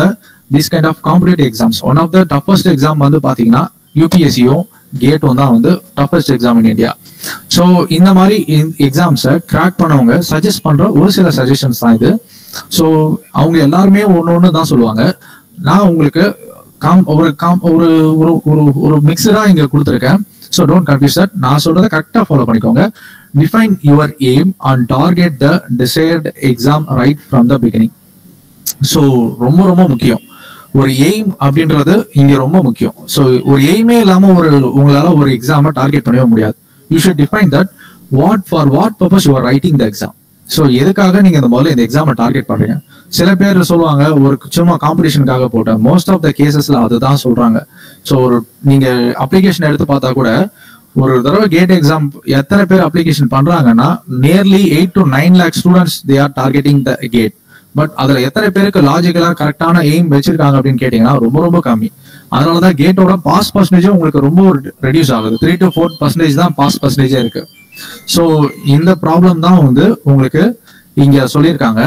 this kind of competitive exams. One of the toughest exam வந்து பாத்தீங்கன்னா UPSCயும் கேட்டும் தான் வந்து toughest exam in India. So இந்த மாதிரி எக்ஸாம்ஸை கிராக் பண்ணவங்க சஜஸ்ட் பண்ற ஒரு சில சஜஷன்ஸ் தான் இது. ஸோ அவங்க எல்லாருமே ஒன்னு தான் சொல்லுவாங்க. நான் உங்களுக்கு ஒரு மிக்சரா இங்க கொடுத்துருக்கேன். So don't confuse that. நான் சொல்றத கரெக்டா ஃபாலோ பண்ணிக்கோங்க. Define your aim and target the desired exam right from the beginning. So ரொம்ப முக்கியம். ஒரு எய்ம் அப்படின்றது இங்க ரொம்ப முக்கியம். ஸோ ஒரு எய்மே இல்லாம உங்களால ஒரு எக்ஸாமை டார்கெட் பண்ணவே முடியாது. You should define that for what purpose you are writing the exam. So எதுக்காக நீங்க முதல்ல இந்த எக்ஸாமை டார்கெட் பண்றீங்க? சில பேர் சொல்லுவாங்க ஒரு சும்மா காம்படிஷனுக்காக போட்டேன். மோஸ்ட் ஆஃப் த கேசஸ்ல அதுதான் சொல்றாங்க. ஸோ ஒரு நீங்க அப்ளிகேஷன் எடுத்து பார்த்தா கூட ஒரு தடவை கேட் எக்ஸாம் எத்தனை பேர் அப்ளிகேஷன் பண்றாங்கன்னா, nearly 8 to 9 lakh students they are targeting the GATE. But அதுல எத்தனை பேருக்கு லாஜிக்கலா கரெக்டான எய்ம் வச்சிருக்காங்க அப்படின்னு கேட்டீங்கன்னா ரொம்ப கம்மி. அதனாலதான் கேட்டோட பாஸ் பர்சன்டேஜும் உங்களுக்கு ரொம்ப ரெடியூஸ் ஆகுது. 3 to 4% தான் பாஸ் பர்சன்டேஜே இருக்கு. ஸோ இந்த ப்ராப்ளம் தான் வந்து உங்களுக்கு இங்க சொல்லியிருக்காங்க.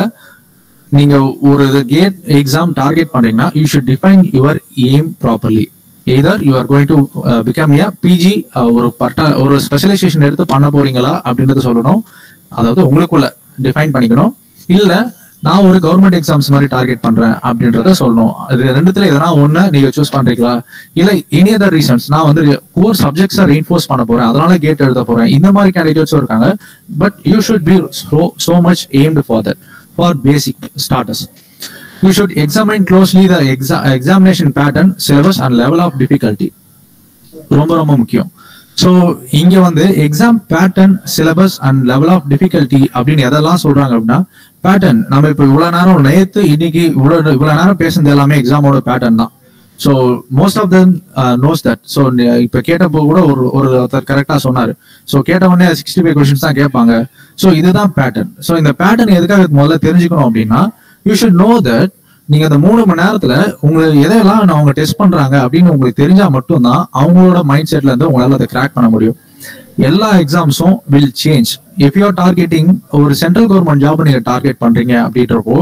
நீங்க ஒரு கேட் எக்ஸாம் டார்கெட் பண்றீங்கன்னா, you should define your aim properly. Either you are going to become a PG, ஒரு ஸ்பெஷலைசேஷன் எடுத்து பண்ண போறீங்களா அப்படின்றத சொல்லணும். அதாவது உங்களுக்குள்ள டிஃபைன் பண்ணிக்கணும். இல்ல நான் ஒரு கவர்மெண்ட் எக்ஸாம்ஸ் மாதிரி டார்கெட் பண்றேன் அப்படின்றத சொல்லணும். அது ரெண்டுத்துல எதனா ஒண்ணு நீங்க சூஸ் பண்றீங்களா? இல்ல எனி அதர் ரீசன்ஸ், நான் வந்து கோர் சப்ஜெக்ட்ஸை ரீஇன்ஃபோர்ஸ் பண்ண போறேன், அதனால கேட் எழுத போறேன், இந்த மாதிரி கேண்டிடேட்ஸும் இருக்காங்க. But you should B so much aimed for that. For basic starters, you should examine closely the examination pattern, syllabus and level of difficulty. ரொம்ப முக்கியம். ஸோ இங்க வந்து exam pattern, syllabus and level of difficulty அப்படின்னு எதெல்லாம் சொல்றாங்க அப்படின்னா, pattern நம்ம இப்ப இவ்வளவு நேரம் நேத்து இன்னைக்கு இவ்வளவு நேரம் பேசுனது எல்லாமே எக்ஸாமோட பேட்டர்ன் தான். So most of them knows that. So இப்ப கேட்டப்போ கூட ஒருத்தர் கரெக்டா சொன்னாரு. ஸோ கேட்ட உடனே 65 கொஸ்டின்ஸ் தான் கேட்பாங்க. ஸோ இதுதான் பேட்டர்ன். ஸோ இந்த பேட்டர்ன் எதுக்காக முதல்ல தெரிஞ்சுக்கணும் அப்படின்னா, யூ ஷுட் நோ தட் நீங்க அந்த 3 மணி நேரத்துல உங்களுக்கு எதையெல்லாம் அவங்க டெஸ்ட் பண்றாங்க அப்படின்னு உங்களுக்கு தெரிஞ்சா மட்டும்தான் அவங்களோட மைண்ட் செட்ல இருந்து உங்களால அதை கிராக் பண்ண முடியும். எல்லா எக்ஸாம்ஸும் will change. If you are targeting ஒரு சென்ட்ரல் கவர்மெண்ட் ஜாப் நீங்க டார்கெட் பண்றீங்க அப்படின்றப்போ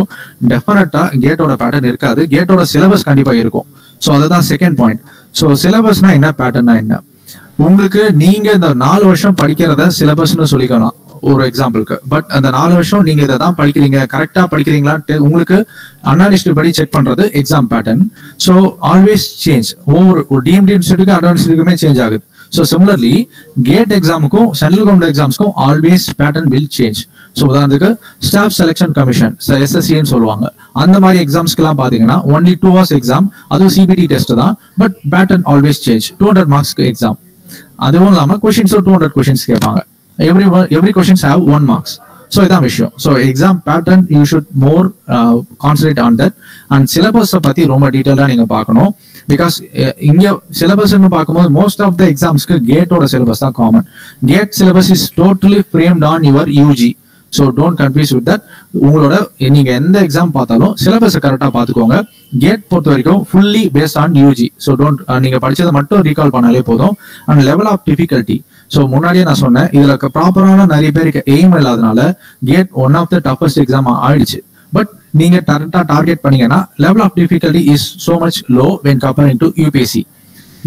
டெஃபினட்டா கேட்டோட பேட்டர்ன் இருக்காது, கேட்டோட சிலபஸ் கண்டிப்பா இருக்கும். ஸோ அதுதான் செகண்ட் பாயிண்ட். ஸோ சிலபஸ்னா என்ன, பேட்டர்னா என்ன? உங்களுக்கு நீங்க இந்த 4 வருஷம் படிக்கிறத சிலபஸ்ன்னு சொல்லிக்கலாம் ஒரு எக்ஸாம்பிளுக்கு. பட் அந்த 4 வருஷம் நீங்க இதை தான் படிக்கிறீங்க, கரெக்டா படிக்கிறீங்களான்னு உங்களுக்கு அனாலிஸ்ட் படி செக் பண்றது exam pattern. So always change. ஒரு டிஎம்டி இன்ஸ்டியூட்டுக்கு அட்வான்ஸ்டுக்குமே சேஞ்ச் ஆகுது. ஸோ சிமிலர்லி கேட் எக்ஸாமுக்கும் சென்ட்ரல் கவர்மெண்ட் எக்ஸாம்ஸ்க்கும் always pattern will change. So உதாரணத்துக்கு ஸ்டாஃப் செலெக்ஷன் கமிஷன், SSCன்னு சொல்லுவாங்க, அந்த மாதிரி எக்ஸாம்ஸ்க்கு எல்லாம் பாத்தீங்கன்னா only 2 hours எக்ஸாம், அதுவும் CBT டெஸ்ட் தான். But pattern always change. 200 மார்க்ஸ்க்கு எக்ஸாம். அதுவும் இல்லாம கொஸ்டின்ஸும் 200 கொஸ்டின்ஸ் கேட்பாங்க. Every questions have 1 marks. So இதான் விஷயம். So exam pattern you should more concentrate on that. And சிலபஸை பத்தி ரொம்ப டீட்டெயிலாக நீங்க பார்க்கணும். பிகாஸ் இங்க சிலபஸ்ன்னு பார்க்கும்போது மோஸ்ட் ஆஃப் த எக்ஸாம்ஸ்க்கு கேட்டோட சிலபஸ் தான் common. GATE syllabus is totally framed on your UG. So don't confuse with that. உங்களோட நீங்க எந்த எக்ஸாம் பார்த்தாலும் சிலபஸை கரெக்டாக பார்த்துக்கோங்க. கேட் பொறுத்த வரைக்கும் fully based on UG. So don't நீங்க படிச்சதை மட்டும் ரீகால் பண்ணாலே போதும். And level of difficulty, so முன்னாடியே நான் சொன்னேன், இதுல ப்ராப்பரான நிறைய பேருக்கு எய்ம் இல்லாதனால GATE one of the toughest exam ஆயிடுச்சு. பட் நீங்க கரெக்டா டார்கெட் பண்ணீங்கன்னா level of difficulty is so much low when comparing to UPSC.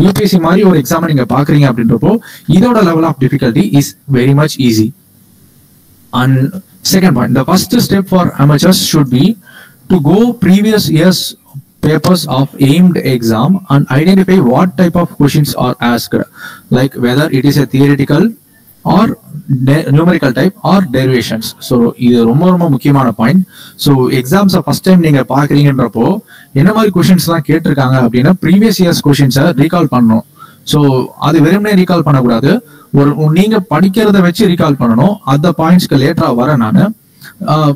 UPSC மாதிரி ஒரு எக்ஸாம் நீங்க பாக்குறீங்க அப்படின்றப்போ இதோட level of difficulty is very much easy. And second point, the first step for amateurs should be to go previous years papers of aimed exam and identify what type of questions are asked, like whether it is a theoretical or numerical type or derivations. So இது ரொம்ப ரொம்ப முக்கியமான point. So எக்ஸாம்ஸை first time நீங்க பாக்குறீங்கன்றப்போ என்ன மாதிரி questions எல்லாம் கேட்டிருக்காங்க அப்படின்னா ப்ரீவியஸ் இயர்ஸ் கொஸ்டின்ஸை ரீகால் பண்ணணும். ஸோ அது வெறுமனே ரீகால் பண்ணக்கூடாது, ஒரு நீங்க படிக்கிறத வச்சு ரீகால் பண்ணணும். அந்த பாயிண்ட்ஸ்க்கு லேட்டரா வர நான்.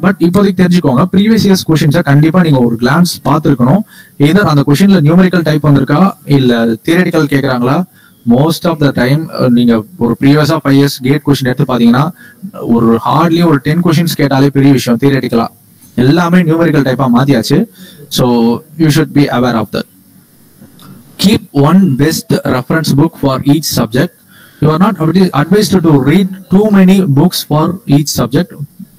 பட் இப்போதைக்கு தெரிஞ்சுக்கோங்க, ப்ரீவியஸ் இயர்ஸ் கொஸ்டின்ஸை கண்டிப்பா நீங்க ஒரு கிளான்ஸ் பார்த்துருக்கணும். எதர் அந்த கொஸ்டின்ல நியூமரிக்கல் டைப் வந்திருக்கா இல்ல தியரிட்டிக்கல் கேட்கறாங்களா. மோஸ்ட் ஆஃப் த டைம் நீங்க ஒரு ப்ரீவியஸா 5 years கேட் கொஸ்டின் எடுத்து பாத்தீங்கன்னா ஒரு ஹார்ட்லி ஒரு 10 questions கேட்டாலே பெரிய விஷயம். தியரிட்டிக்கலா எல்லாமே நியூமரிக்கல் டைப்பா மாத்தியாச்சு. So you should be aware of that. Keep one best reference book for each subject. You are not advised to read too many books for each subject.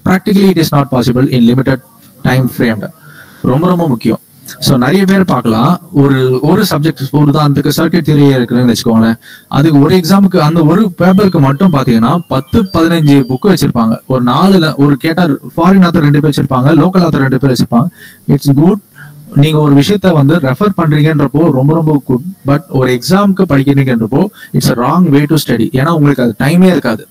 Practically, it is not possible in limited time frame. ரொம்ப ரொம்ப முக்கியம். So நிறைய பேர் பார்க்கலாம், ஒரு subject ஒரு உதாரணத்துக்கு circuit theory இருக்குன்னு வச்சுக்கோங்களேன். அதுக்கு ஒரு எக்ஸாமுக்கு அந்த ஒரு பேப்பருக்கு மட்டும் பாத்தீங்கன்னா 10-15 புக் வச்சிருப்பாங்க. ஒரு 4 ஒரு கேட்டார் ஃபாரின் ஆத்தர் 2 பேர் வச்சிருப்பாங்க, லோக்கல் ஆத்தர் 2 பேர் வச்சிருப்பாங்க. இட்ஸ் குட், நீங்க ஒரு விஷயத்த வந்து ரெஃபர் பண்றீங்கன்றப்போ ரொம்ப ரொம்ப குட். பட் ஒரு எக்ஸாமுக்கு படிக்கிறீங்கன்றப்போ it's wrong way to study. ஏன்னா உங்களுக்கு அது டைமே இருக்காது.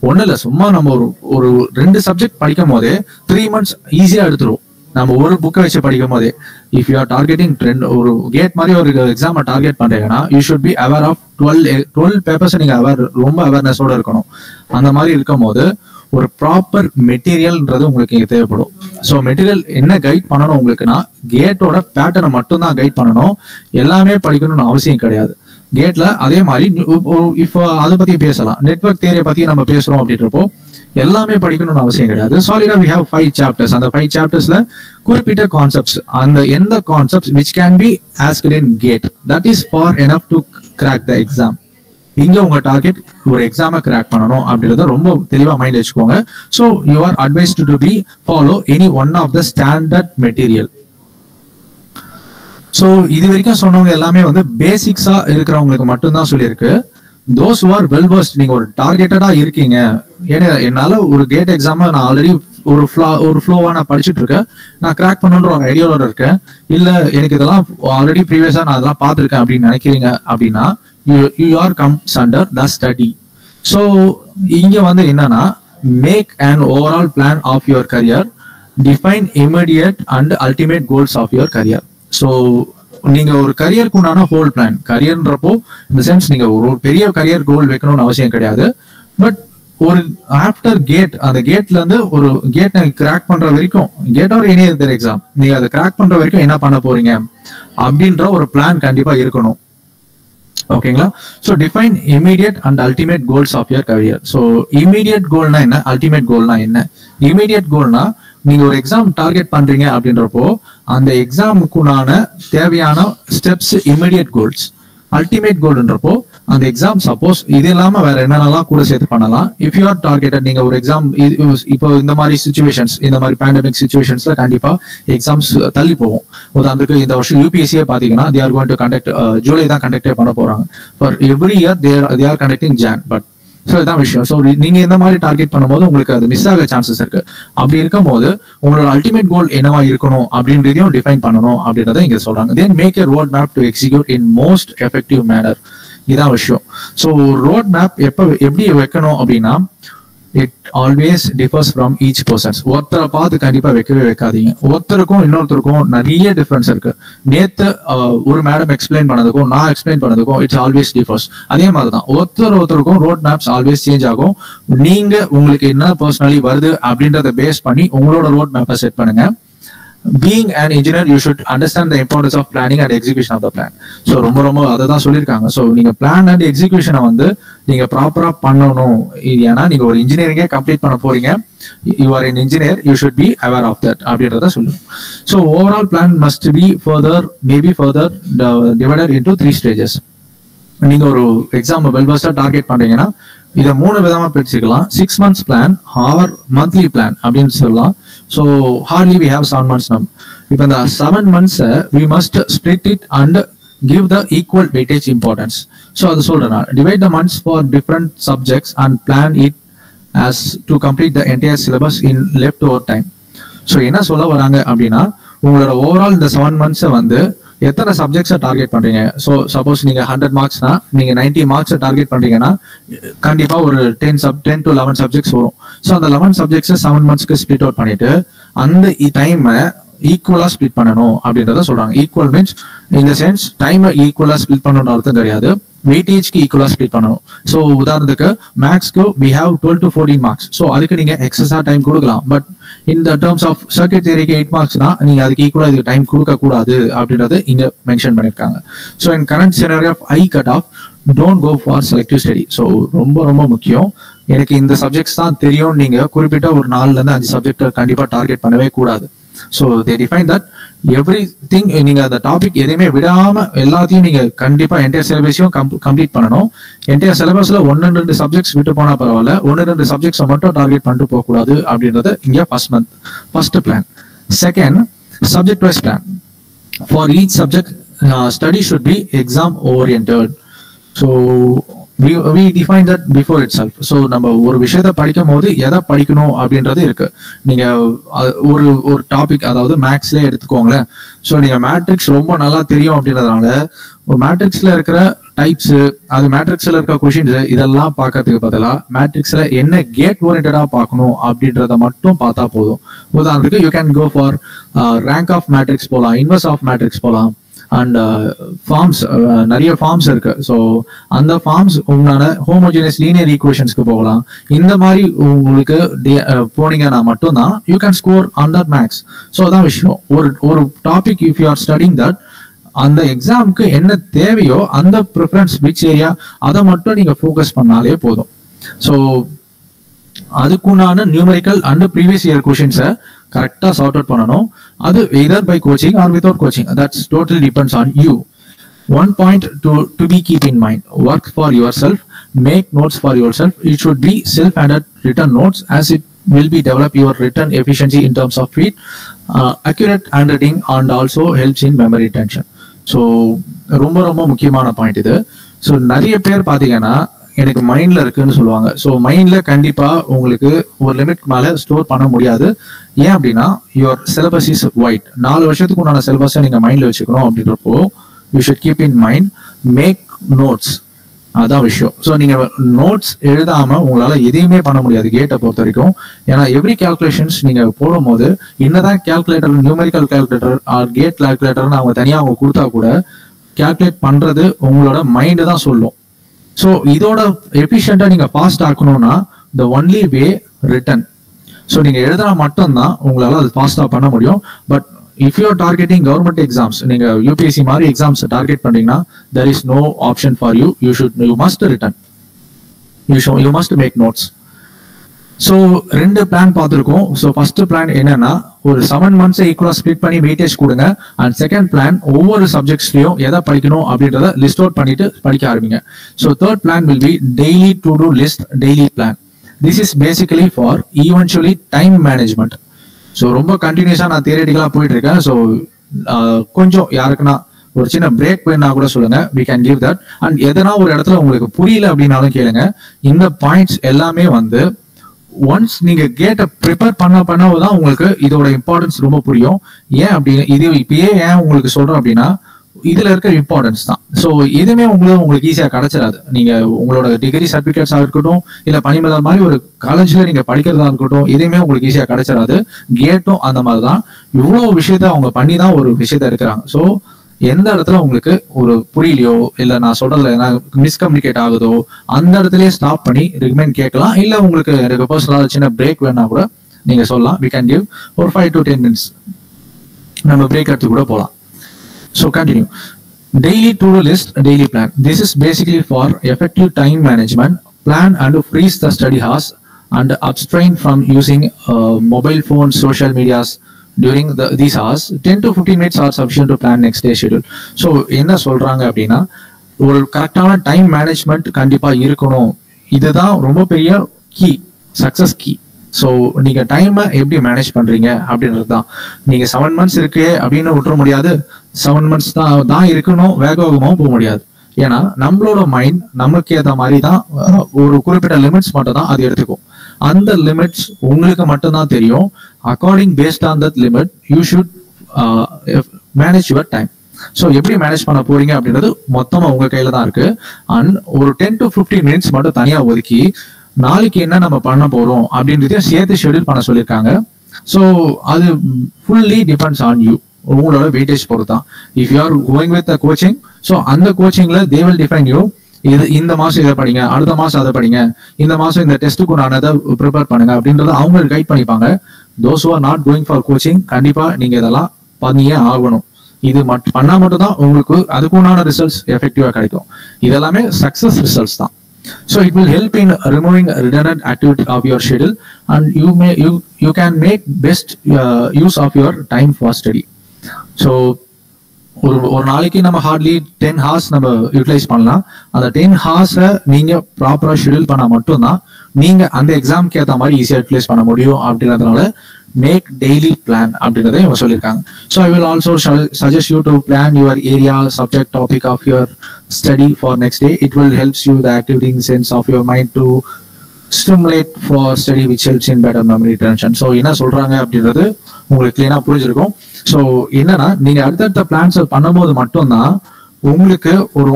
ஒண்ணு இல்ல, சும்மா நம்ம ஒரு 2 சப்ஜெக்ட் படிக்கும் போதே 3 months ஈஸியா எடுத்துரும். நம்ம ஒரு புக்கை வச்சு படிக்கும் போதே. இஃப் யூ ஆர் டார்கெட்டிங் ஒரு கேட் மாதிரி ஒரு எக்ஸாமை டார்கெட் பண்றீங்கன்னா you should be aware of 12 papers. நீங்க ரொம்ப அவேர்னஸோட இருக்கணும். அந்த மாதிரி இருக்கும் போது ஒரு ப்ராப்பர் மெட்டீரியல்ன்றது உங்களுக்கு இங்க தேவைப்படும். ஸோ மெட்டீரியல் என்ன கைட் பண்ணணும் உங்களுக்குன்னா கேட்டோட பேட்டர்னை மட்டும் தான் கைட் பண்ணணும். எல்லாமே படிக்கணும்னு அவசியம் கிடையாது. கேட்ல அதே மாதிரி இப்போ அதை பத்தி பேசலாம், நெட்வொர்க் தியரியை பத்தி நம்ம பேசுறோம் அப்படின்றப்போ எல்லாமே படிக்கணும்னு அவசியம் கிடையாது. சாலிடா we have 5 chapters. அந்த 5 chaptersல குறிப்பிட்ட கான்செப்ட்ஸ், அந்த எந்த concepts which can be asked in gate, that is far enough to crack the exam. இங்க உங்க டார்கெட் ஒரு எக்ஸாமை கிராக் பண்ணணும் அப்படின்றத ரொம்ப தெளிவா மைண்ட் வச்சுக்கோங்க. So you are advised to be follow any one of the standard material. So இது வரைக்கும் சொன்னவங்க எல்லாமே வந்து பேசிக்ஸா இருக்கிறவங்களுக்கு மட்டும்தான் சொல்லியிருக்கு. Those who are well versed, நீங்க ஒரு டார்கெட்டடா இருக்கீங்க. ஏன்னா என்னால ஒரு கேட் எக்ஸாம நான் ஆல்ரெடி ஒரு ஃப்ளோவா நான் படிச்சுட்டு இருக்கேன், நான் கிராக் பண்ணணுன்ற ஒரு ஐடியாவோட இருக்கேன், இல்ல எனக்கு இதெல்லாம் ஆல்ரெடி ப்ரீவியஸா நான் அதெல்லாம் பார்த்துருக்கேன் அப்படின்னு நினைக்கிறீங்க அப்படின்னா you are comes under the study. So இங்க வந்து என்னன்னா, make an overall plan of your career, define immediate and ultimate goals of your career. So நீங்க ஒரு கரியருக்கு உண்டான ஹோல் பிளான், கரியர்ன்றப்போ இந்த சென்ஸ் நீங்க ஒரு பெரிய கரியர் கோல் வைக்கணும்னு அவசியம் கிடையாது. பட் ஒரு ஆஃப்டர் கேட், அந்த கேட்ல இருந்து ஒரு கேட் கிராக் பண்ற வரைக்கும், GATE or any other exam, நீங்க அதை கிராக் பண்ற வரைக்கும் என்ன பண்ண போறீங்க அப்படின்ற ஒரு பிளான் கண்டிப்பா இருக்கணும். ஓகேங்களா? So define immediate and ultimate goals of your career. So immediate கோல்னா என்ன, அல்டிமேட் கோல்னா என்ன? இமீடியட் கோல்னா நீங்க ஒரு எக்ஸாம் டார்கெட் பண்றீங்க அப்படின்றப்போ அந்த எக்ஸாமுக்குண்டான தேவையான ஸ்டெப்ஸ் இமீடியட் கோல்ஸ். அல்டிமேட் கோல்ன்றப்போ அந்த எக்ஸாம் சப்போஸ் இது இல்லாம வேற என்னென்னலாம் கூட சேர்த்து பண்ணலாம். இஃப் யூ ஆர் டார்கெட்டட், நீங்க ஒரு எக்ஸாம் இப்போ இந்த மாதிரி சிச்சுவேஷன்ஸ், இந்த மாதிரி பேண்டமிக் சிச்சுவேஷன்ஸ்ல கண்டிப்பா எக்ஸாம்ஸ் தள்ளி போகும். உதாரணத்துக்கு இந்த வருஷம் யூபிஎஸ்சியே பாத்தீங்கன்னா they are going to conduct July தான் கண்டக்டே பண்ண போறாங்க. For every year they are conducting Jan. But so இதான் விஷயம். ஸோ நீங்க இந்த மாதிரி டார்கெட் பண்ணும்போது உங்களுக்கு அது மிஸ் ஆக சான்சஸ் இருக்கு. அப்படி இருக்கும் போது உங்களோட அல்டிமேட் கோல் என்னவா இருக்கணும் அப்படின்றதையும் டிஃபைன் பண்ணணும் அப்படின்றத இங்க சொல்றாங்க. Then make a road map to execute in most effective manner. இதான் விஷயம். ஸோ ரோட் மேப் எப்படி வைக்கணும் அப்படின்னா, it always differs from each person. ஒருத்தரை பார்த்து கண்டிப்பா வைக்கவே வைக்காதீங்க. ஒருத்தருக்கும் இன்னொருத்தருக்கும் நிறைய டிஃபரன்ஸ் இருக்கு. நேத்து ஒரு மேடம் எக்ஸ்பிளைன் பண்ணதுக்கும் நான் எக்ஸ்பிளைன் பண்ணதுக்கும் இட்ஸ் ஆல்வேஸ் டிஃபர்ஸ். அதே மாதிரிதான் ஒருத்தருக்கும் ரோட் மேப்ஸ் ஆல்வேஸ் சேஞ்ச் ஆகும். நீங்க உங்களுக்கு என்ன பர்சனலி வருது அப்படின்றத பேஸ் பண்ணி உங்களோட ரோட் மேப்பை செட் பண்ணுங்க. Being an engineer, you should understand the importance of planning and execution of the plan. So ரொம்ப அததான் சொல்லியிருக்காங்க. ஸோ நீங்க பிளான் அண்ட் எக்ஸிகியூஷனை வந்து நீங்க ப்ராப்பரா பண்ணணும். ஏன்னா நீங்க ஒரு இன்ஜினியரிங்கே கம்ப்ளீட் பண்ண போறீங்க. You are an engineer, you should be aware of that அப்படின்றத சொல்லுங்க. So overall plan must be maybe further divided into 3 stages. நீங்க ஒரு எக்ஸாம் வெல்பஸ்டா டார்கெட் பண்றீங்கன்னா இதை 3 விதமா பிரிச்சுக்கலாம். 6 months plan or monthly plan அப்படின்னு சொல்லலாம். So hardly we have 7 months நம். இப்போ இந்த 7 months we must split it and give the equal weightage importance. So அது சொல்றேன், divide the months for different subjects and plan it as to complete the entire syllabus in leftover time. So என்ன சொல்ல வராங்க அப்படின்னா உங்களோட overall இந்த 7 months வந்து எத்தனை சப்ஜெக்ட்ஸை டார்கெட் பண்றீங்க. ஸோ சப்போஸ் நீங்க 100 marksனா நீங்க 90 marks டார்கெட் பண்றீங்கன்னா கண்டிப்பா ஒரு 10 to 11 சப்ஜெக்ட்ஸ் வரும். ஸோ அந்த 11 சப்ஜெக்ட்ஸ் 7 monthsக்கு ஸ்பிளிட் அவுட் பண்ணிட்டு அந்த டைம் ஈக்குவலா ஸ்பிளிட் பண்ணணும் அப்படின்றத சொல்றாங்க. ஈக்குவல் மீன்ஸ் இந்த சென்ஸ் டைம் ஈக்குவலா ஸ்பிளிட் பண்ணணும்னு அர்த்தம் கிடையாது, வெயிட்டேஜ்க்கு ஈக்குவலா ஸ்பிளிட் பண்ணணும். ஸோ உதாரணத்துக்கு மேக்ஸ்க்கு we have 12 to 14 marks. So அதுக்கு நீங்க எக்ஸஸா டைம் கொடுக்கலாம். பட் இந்த டேர்ம்ஸ் ஆஃப் சர்க்கியூட் தியரிக்கு 8 marksனா நீங்க அதுக்கு ஈக்குவலா இதுக்கு டைம் கொடுக்க கூடாது அப்படின்றது இங்க மென்ஷன் பண்ணிருக்காங்க. So in current scenario of high cut off don't go for selective study. So ரொம்ப முக்கியம். எனக்கு இந்த சப்ஜெக்ட்ஸ் தான் தெரியும் நீங்க குறிப்பிட்ட ஒரு 4 to 5 சப்ஜெக்ட் கண்டிப்பா டார்கெட் பண்ணவே கூடாது. So they define that everything நீங்க அந்த டாபிக் எதையுமே விடாம எல்லாத்தையும் நீங்க கண்டிப்பா என்டையர் சிலபஸையும் கம்ப்ளீட் பண்ணணும். என்டையர் சிலபஸ்ல 1-2 சப்ஜெக்ட்ஸ் விட்டு போனா பரவாயில்ல, 1-2 சப்ஜெக்ட்ஸ் மட்டும் டார்கெட் பண்ணிட்டு போக கூடாது அப்படின்றது இங்க first plan. Second, subject wise plan. For each subject study should be exam oriented. So we define that before itself. So நம்ம ஒரு விஷயத்தை படிக்கும் போது எதை படிக்கணும் அப்படின்றது இருக்கு. நீங்க ஒரு டாபிக் அதாவது மேக்ஸ்ல எடுத்துக்கோங்களேன். ஸோ நீங்க மேட்ரிக்ஸ் ரொம்ப நல்லா தெரியும் அப்படின்றதுனால மேட்ரிக்ஸ்ல இருக்கிற டைப்ஸ், அது மேட்ரிக்ஸ்ல இருக்க கொஷின்ஸ் இதெல்லாம் பார்க்கறதுக்கு பதிலா மேட்ரிக்ஸ்ல என்ன கேட் ஓரியன்டா பார்க்கணும் அப்படின்றத மட்டும் பார்த்தா போதும். உதாரணத்துக்கு you can go for rank of matrix போகலாம், இன்வெர்ஸ் ஆஃப் மேட்ரிக்ஸ் போகலாம், அண்ட் ஃபார்ம்ஸ் நிறைய ஃபார்ம்ஸ் இருக்கு. ஸோ அந்த ஃபார்ம்ஸ் உங்களான ஹோமோஜினியஸ் லீனியர் ஈக்குவேஷன்ஸ்க்கு போகலாம். இந்த மாதிரி உங்களுக்கு போனீங்கன்னா மட்டும்தான் you can score under maths. So அதான் விஷயம். ஒரு topic if you are studying that அந்த எக்ஸாமுக்கு என்ன தேவையோ அந்த ப்ரிஃபரன்ஸ் விச் ஏரியா அதை மட்டும் நீங்க ஃபோக்கஸ் பண்ணாலே போதும். ஸோ அதுக்குண்டான நியூமரிக்கல் அண்ட் ப்ரீவியஸ் இயர் கொஷின்ஸை கரெக்டா சார்ட் அவுட் பண்ணணும். அது either by coaching or without coaching, that's totally depends on you. One point to be keep in mind: work for yourself, make notes for yourself. It should be self-handed written notes, as it will be develop your written efficiency in terms of speed, accurate handwriting, and also helps in memory retention. So ரொம்ப முக்கியமான point இது. So நிறைய பேர் பாத்தீங்கன்னா எனக்கு மைண்ட்ல இருக்குன்னு சொல்லுவாங்க. ஸோ மைண்ட்ல கண்டிப்பா உங்களுக்கு ஒரு லிமிட் மேல ஸ்டோர் பண்ண முடியாது. ஏன் அப்படின்னா யுவர் சிலபஸ் இஸ் வைட். 4 வருஷத்துக்கு உண்டான சிலபஸை நீங்க மைண்ட்ல வச்சுக்கணும் அப்படின்றப்போ you should keep in mind, make notes. அதான் விஷயம். ஸோ நீங்க நோட்ஸ் எழுதாம உங்களால எதையுமே பண்ண முடியாது கேட்டை பொறுத்த வரைக்கும். ஏன்னா எவ்ரி கால்குலேஷன்ஸ் நீங்க போடும் போது என்னதான் calculator, numerical calculator or GATE கால்குலேட்டர்னு அவங்க தனியா அவங்க கொடுத்தா கூட கால்குலேட் பண்றது உங்களோட மைண்டு தான் சொல்லும். ஸோ இதோட எஃபிஷியண்டா நீங்க ஃபாஸ்ட் ஆக்கணும்னா the only way written. So நீங்க எழுதுனா மட்டும்தான் உங்களால அது ஃபாஸ்டா பண்ண முடியும். But if you are targeting government exams, நீங்க யூபிஎஸ்சி மாதிரி எக்ஸாம்ஸ் டார்கெட் பண்றீங்கன்னா there is no option for you. You must return. You must make notes. So 2 plan பார்த்துருக்கோம். ஸோ ஃபர்ஸ்ட் பிளான் என்னன்னா ஒரு 7 months ஈக்குவலா ஸ்பிளிட் பண்ணி வெயிட்டேஜ் கொடுங்க. And second plan ஒவ்வொரு சப்ஜெக்ட்ஸ்லயும் எதை படிக்கணும் அப்படின்றத லிஸ்ட் அவுட் பண்ணிட்டு படிக்க ஆரம்பிங்க. So third plan will be daily to do list, daily plan. This is basically for eventually time management. So ரொம்ப கண்டினியூஸா நான் தியரிட்டிக்கலா போயிட்டு இருக்கேன். ஸோ கொஞ்சம் யாருக்குன்னா ஒரு சின்ன பிரேக் வேணா கூட சொல்லுங்க, we can give that. And எதனா ஒரு இடத்துல உங்களுக்கு புரியல அப்படின்னாலும் கேளுங்க. இந்த பாயிண்ட்ஸ் எல்லாமே வந்து ஒன்ஸ் நீங்க கேட்ட ப்ரிப்பேர் பண்ணதான் உங்களுக்கு இதோட இம்பார்ட்டன்ஸ் ரொம்ப புரியும். ஏன் அப்படின்னு இது இப்பயே ஏன் உங்களுக்கு சொல்றோம் அப்படின்னா இதுல இருக்கிற இம்பார்ட்டன்ஸ் தான். ஸோ எதுவுமே உங்களுக்கு ஈஸியா கிடைச்சிடாது. நீங்க உங்களோட டிகிரி சர்டிபிகேட்ஸா இருக்கட்டும், இல்ல பணிமலர் மாதிரி ஒரு காலேஜ்ல நீங்க படிக்கிறதா இருக்கட்டும், எதுவுமே உங்களுக்கு ஈஸியா கிடைச்சிடாது. கேட்டும் அந்த மாதிரிதான். இவ்வளவு விஷயத்த அவங்க பண்ணி தான் ஒரு விஷயத்த இருக்கிறாங்க. ஸோ எந்த இடத்துல உங்களுக்கு ஒரு புரியலையோ, இல்ல நான் சொல்றதுல மிஸ்கம்யூனிகேட் ஆகுதோ, அந்த இடத்துலயே ஸ்டாப் பண்ணி ரெக்கமெண்ட் கேட்கலாம். இல்ல உங்களுக்கு எனக்கு பர்சனலா சின்ன பிரேக் வேணா கூட நீங்க சொல்லலாம். we can give ஒரு 5 to 10 minutes நம்ம பிரேக் எடுத்து கூட போலாம். So continue. Daily to-do list, daily plan. This is basically for effective time management. Plan and freeze the study hours and abstain from using mobile phones, social medias during these hours. 10 to 15 minutes are sufficient to plan next day schedule. So என்ன சொல்றாங்க அப்படின்னா, ஒரு கரெக்டான time management கண்டிப்பா இருக்கணும். இதுதான் ரொம்ப பெரிய கீ, சக்சஸ் கீ. ஸோ நீங்க டைமை எப்படி மேனேஜ் பண்றீங்க அப்படின்றது தான். நீங்க 7 months இருக்கு அப்படின்னு விட்டுற முடியாது. 7 months தான் இருக்கணும், வேகமாகவும் போக முடியாது. ஏன்னா நம்மளோட மைண்ட் நமக்கு ஏற்ற மாதிரி தான் ஒரு குறிப்பிட்ட லிமிட்ஸ் மட்டும் தான் அது எடுத்துக்கும். அந்த லிமிட்ஸ் உங்களுக்கு மட்டும்தான் தெரியும். According based on that limit you should manage your time. So எப்படி மேனேஜ் பண்ண போறீங்க அப்படின்றது மொத்தமா உங்க கையில தான் இருக்கு. அண்ட் ஒரு 10 to 15 minutes மட்டும் தனியா ஒதுக்கி நாளைக்கு என்ன நம்ம பண்ண போறோம் அப்படின்றதையும் சேர்த்து ஷெட்யூல் பண்ண சொல்லியிருக்காங்க. ஸோ அது ஃபுல்லி டிபெண்ட்ஸ் ஆன் யூ, உங்களோட வெயிட்டேஜ் பொறுத்து தான். If you are going with coaching, so அந்த கோச்சிங்ல தே வில் டிஃபைன் யூ. இந்த மாசம் இதை படிங்க, அடுத்த மாசம் அதை படிங்க, இந்த மாசம் இந்த டெஸ்ட்டுக்கு நான் அதை ப்ரிப்பேர் பண்ணுங்க அப்படின்றத அவங்க கைட் பண்ணிப்பாங்க. Those who R not going for coaching, கண்டிப்பா நீங்க இதெல்லாம் பண்ணியே ஆகணும். இது பண்ணா மட்டும் தான் உங்களுக்கு அதுக்குண்டான ரிசல்ட்ஸ் எஃபெக்டிவா கிடைக்கும். இதெல்லாமே சக்சஸ் ரிசல்ட்ஸ் தான். So it will help in removing redundant activity of your schedule, and you can make best use of your time for study. So ஒரு நாளைக்கு நம்ம ஹார்ட்லி 10 hours நம்ம யூட்டிலைஸ் பண்ணலாம். அந்த 10 hours நீங்க ப்ராப்பரா ஷெட்யூல் பண்ணா மட்டும்தான் நீங்க அந்த எக்ஸாம்க்கு ஏற்ற மாதிரி ஈஸியா யூட்டிலைஸ் பண்ண முடியும். அப்படின்றதுனால மேக் டெய்லி பிளான் அப்படின்றத இவங்க சொல்லியிருக்காங்க. So I will also suggest you to plan your area, subject, topic of your study for next day. It will helps you the activating sense of your mind to stimulate for study, which helps in better memory retention. So என்ன சொல்றாங்க அப்படின்றது உங்களுக்கு கிளீனா புரிஞ்சிருக்கும். So என்னன்னா நீங்க அடுத்தடுத்த plans பண்ணும்போது மட்டும்தான் உங்களுக்கு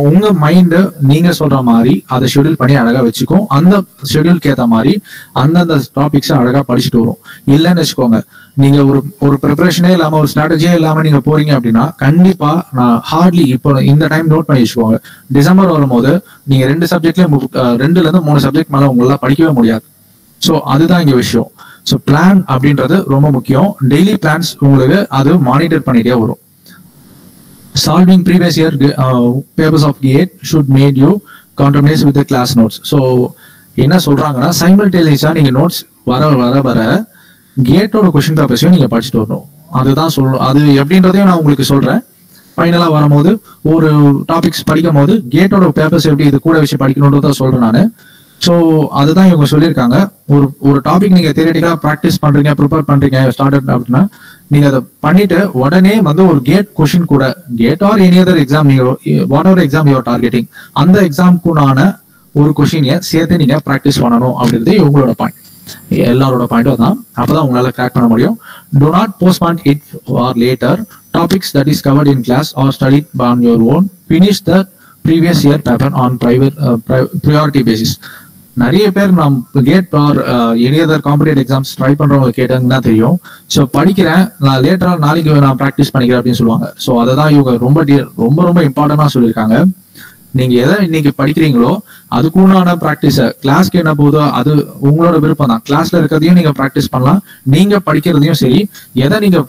உங்க மைண்ட் நீங்க சொல்ற மாதிரி அதை ஷெட்யூல் பண்ணி அழகா வச்சுக்கும். அந்த ஷெட்யூல்க்கு ஏற்ற மாதிரி அந்தந்த டாபிக்ஸ் அழகா படிச்சுட்டு வரும். இல்லைன்னு வச்சுக்கோங்க, நீங்க ஒரு ப்ரிப்பரேஷனே இல்லாம ஒரு ஸ்ட்ராட்டஜியே இல்லாம நீங்க போறீங்க அப்படின்னா கண்டிப்பா நான் ஹார்ட்லி இப்போ இந்த டைம் நோட் பண்ணி வச்சுக்கோங்க. டிசம்பர் வரும்போது நீங்க 2 சப்ஜெக்ட்லயும் 2ல இருந்து 3 சப்ஜெக்ட் மேல உங்களால படிக்கவே முடியாது. ஸோ அதுதான் இங்க விஷயம். ஸோ பிளான் அப்படின்றது ரொம்ப முக்கியம். டெய்லி பிளான்ஸ் உங்களுக்கு அது மானிட்டர் பண்ணிட்டே வரும். Solving previous year papers of GATE should made you contemplate with the class notes. So என்ன சொல்றாங்கன்னா சைமல்டேனியஸா நீங்க நோட்ஸ் வர கேட்டோட கொஸ்டின் பேப்பர்ஸையும் நீங்க படிச்சுட்டு வரணும். அதுதான் சொல்றோம். அது எப்படின்றதையும் நான் உங்களுக்கு சொல்றேன். ஃபைனலா வரும்போது ஒரு டாபிக்ஸ் படிக்கும் போது கேட்டோட பேப்பர்ஸ் எப்படி இது கூட வச்சு படிக்கணும்ன்றத சொல்றேன் நான். ஸோ அதுதான் இவங்க சொல்லியிருக்காங்க. ஒரு டாபிக் நீங்க தியரிட்டிக்கலா ப்ராக்டிஸ் பண்றீங்க, ப்ரிப்பேர் பண்றீங்க ஸ்டார்டட் அப்படின்னா நீங்க அதை பண்ணிட்டு உடனே ஒரு கேட் கொஸ்டின் கூட, GATE or any other exam, நீங்க whatever exam you are targeting, அந்த எக்ஸாம்க்குனான ஒரு கொஸ்டினை சேர்த்து நீங்க ப்ராக்டிஸ் பண்ணணும் அப்படின்றது இவங்களோட பாயிண்ட். எல்லாரோட பாயிண்டும் தான். அப்பதான் உங்களால கிராக் பண்ண முடியும். Do not postpone it for later. Topics that is covered in class or studied on your own. Finish the previous year paper on priority basis. நிறைய பேர் நான் GATE or any other competitive exams try பண்றவங்க கேட்டாங்கன்னா தெரியும். So படிக்கிறேன், நான் லேட்டரா நாளைக்கு நான் ப்ராக்டிஸ் பண்ணிக்கிறேன் அப்படின்னு சொல்லுவாங்க. ஸோ அதை தான் இவங்க ரொம்ப இம்பார்ட்டன்டா சொல்லியிருக்காங்க. நீங்க எதை இன்னைக்கு படிக்கிறீங்களோ அதுக்குண்டான ப்ராக்டிஸ கிளாஸ்க்கு என்ன போதோ அது உங்களோட விருப்பம் தான். கிளாஸ்ல இருக்கிறதையும் நீங்க ப்ராக்டிஸ் பண்ணலாம், நீங்க படிக்கிறதையும் சரி. எதை நீங்க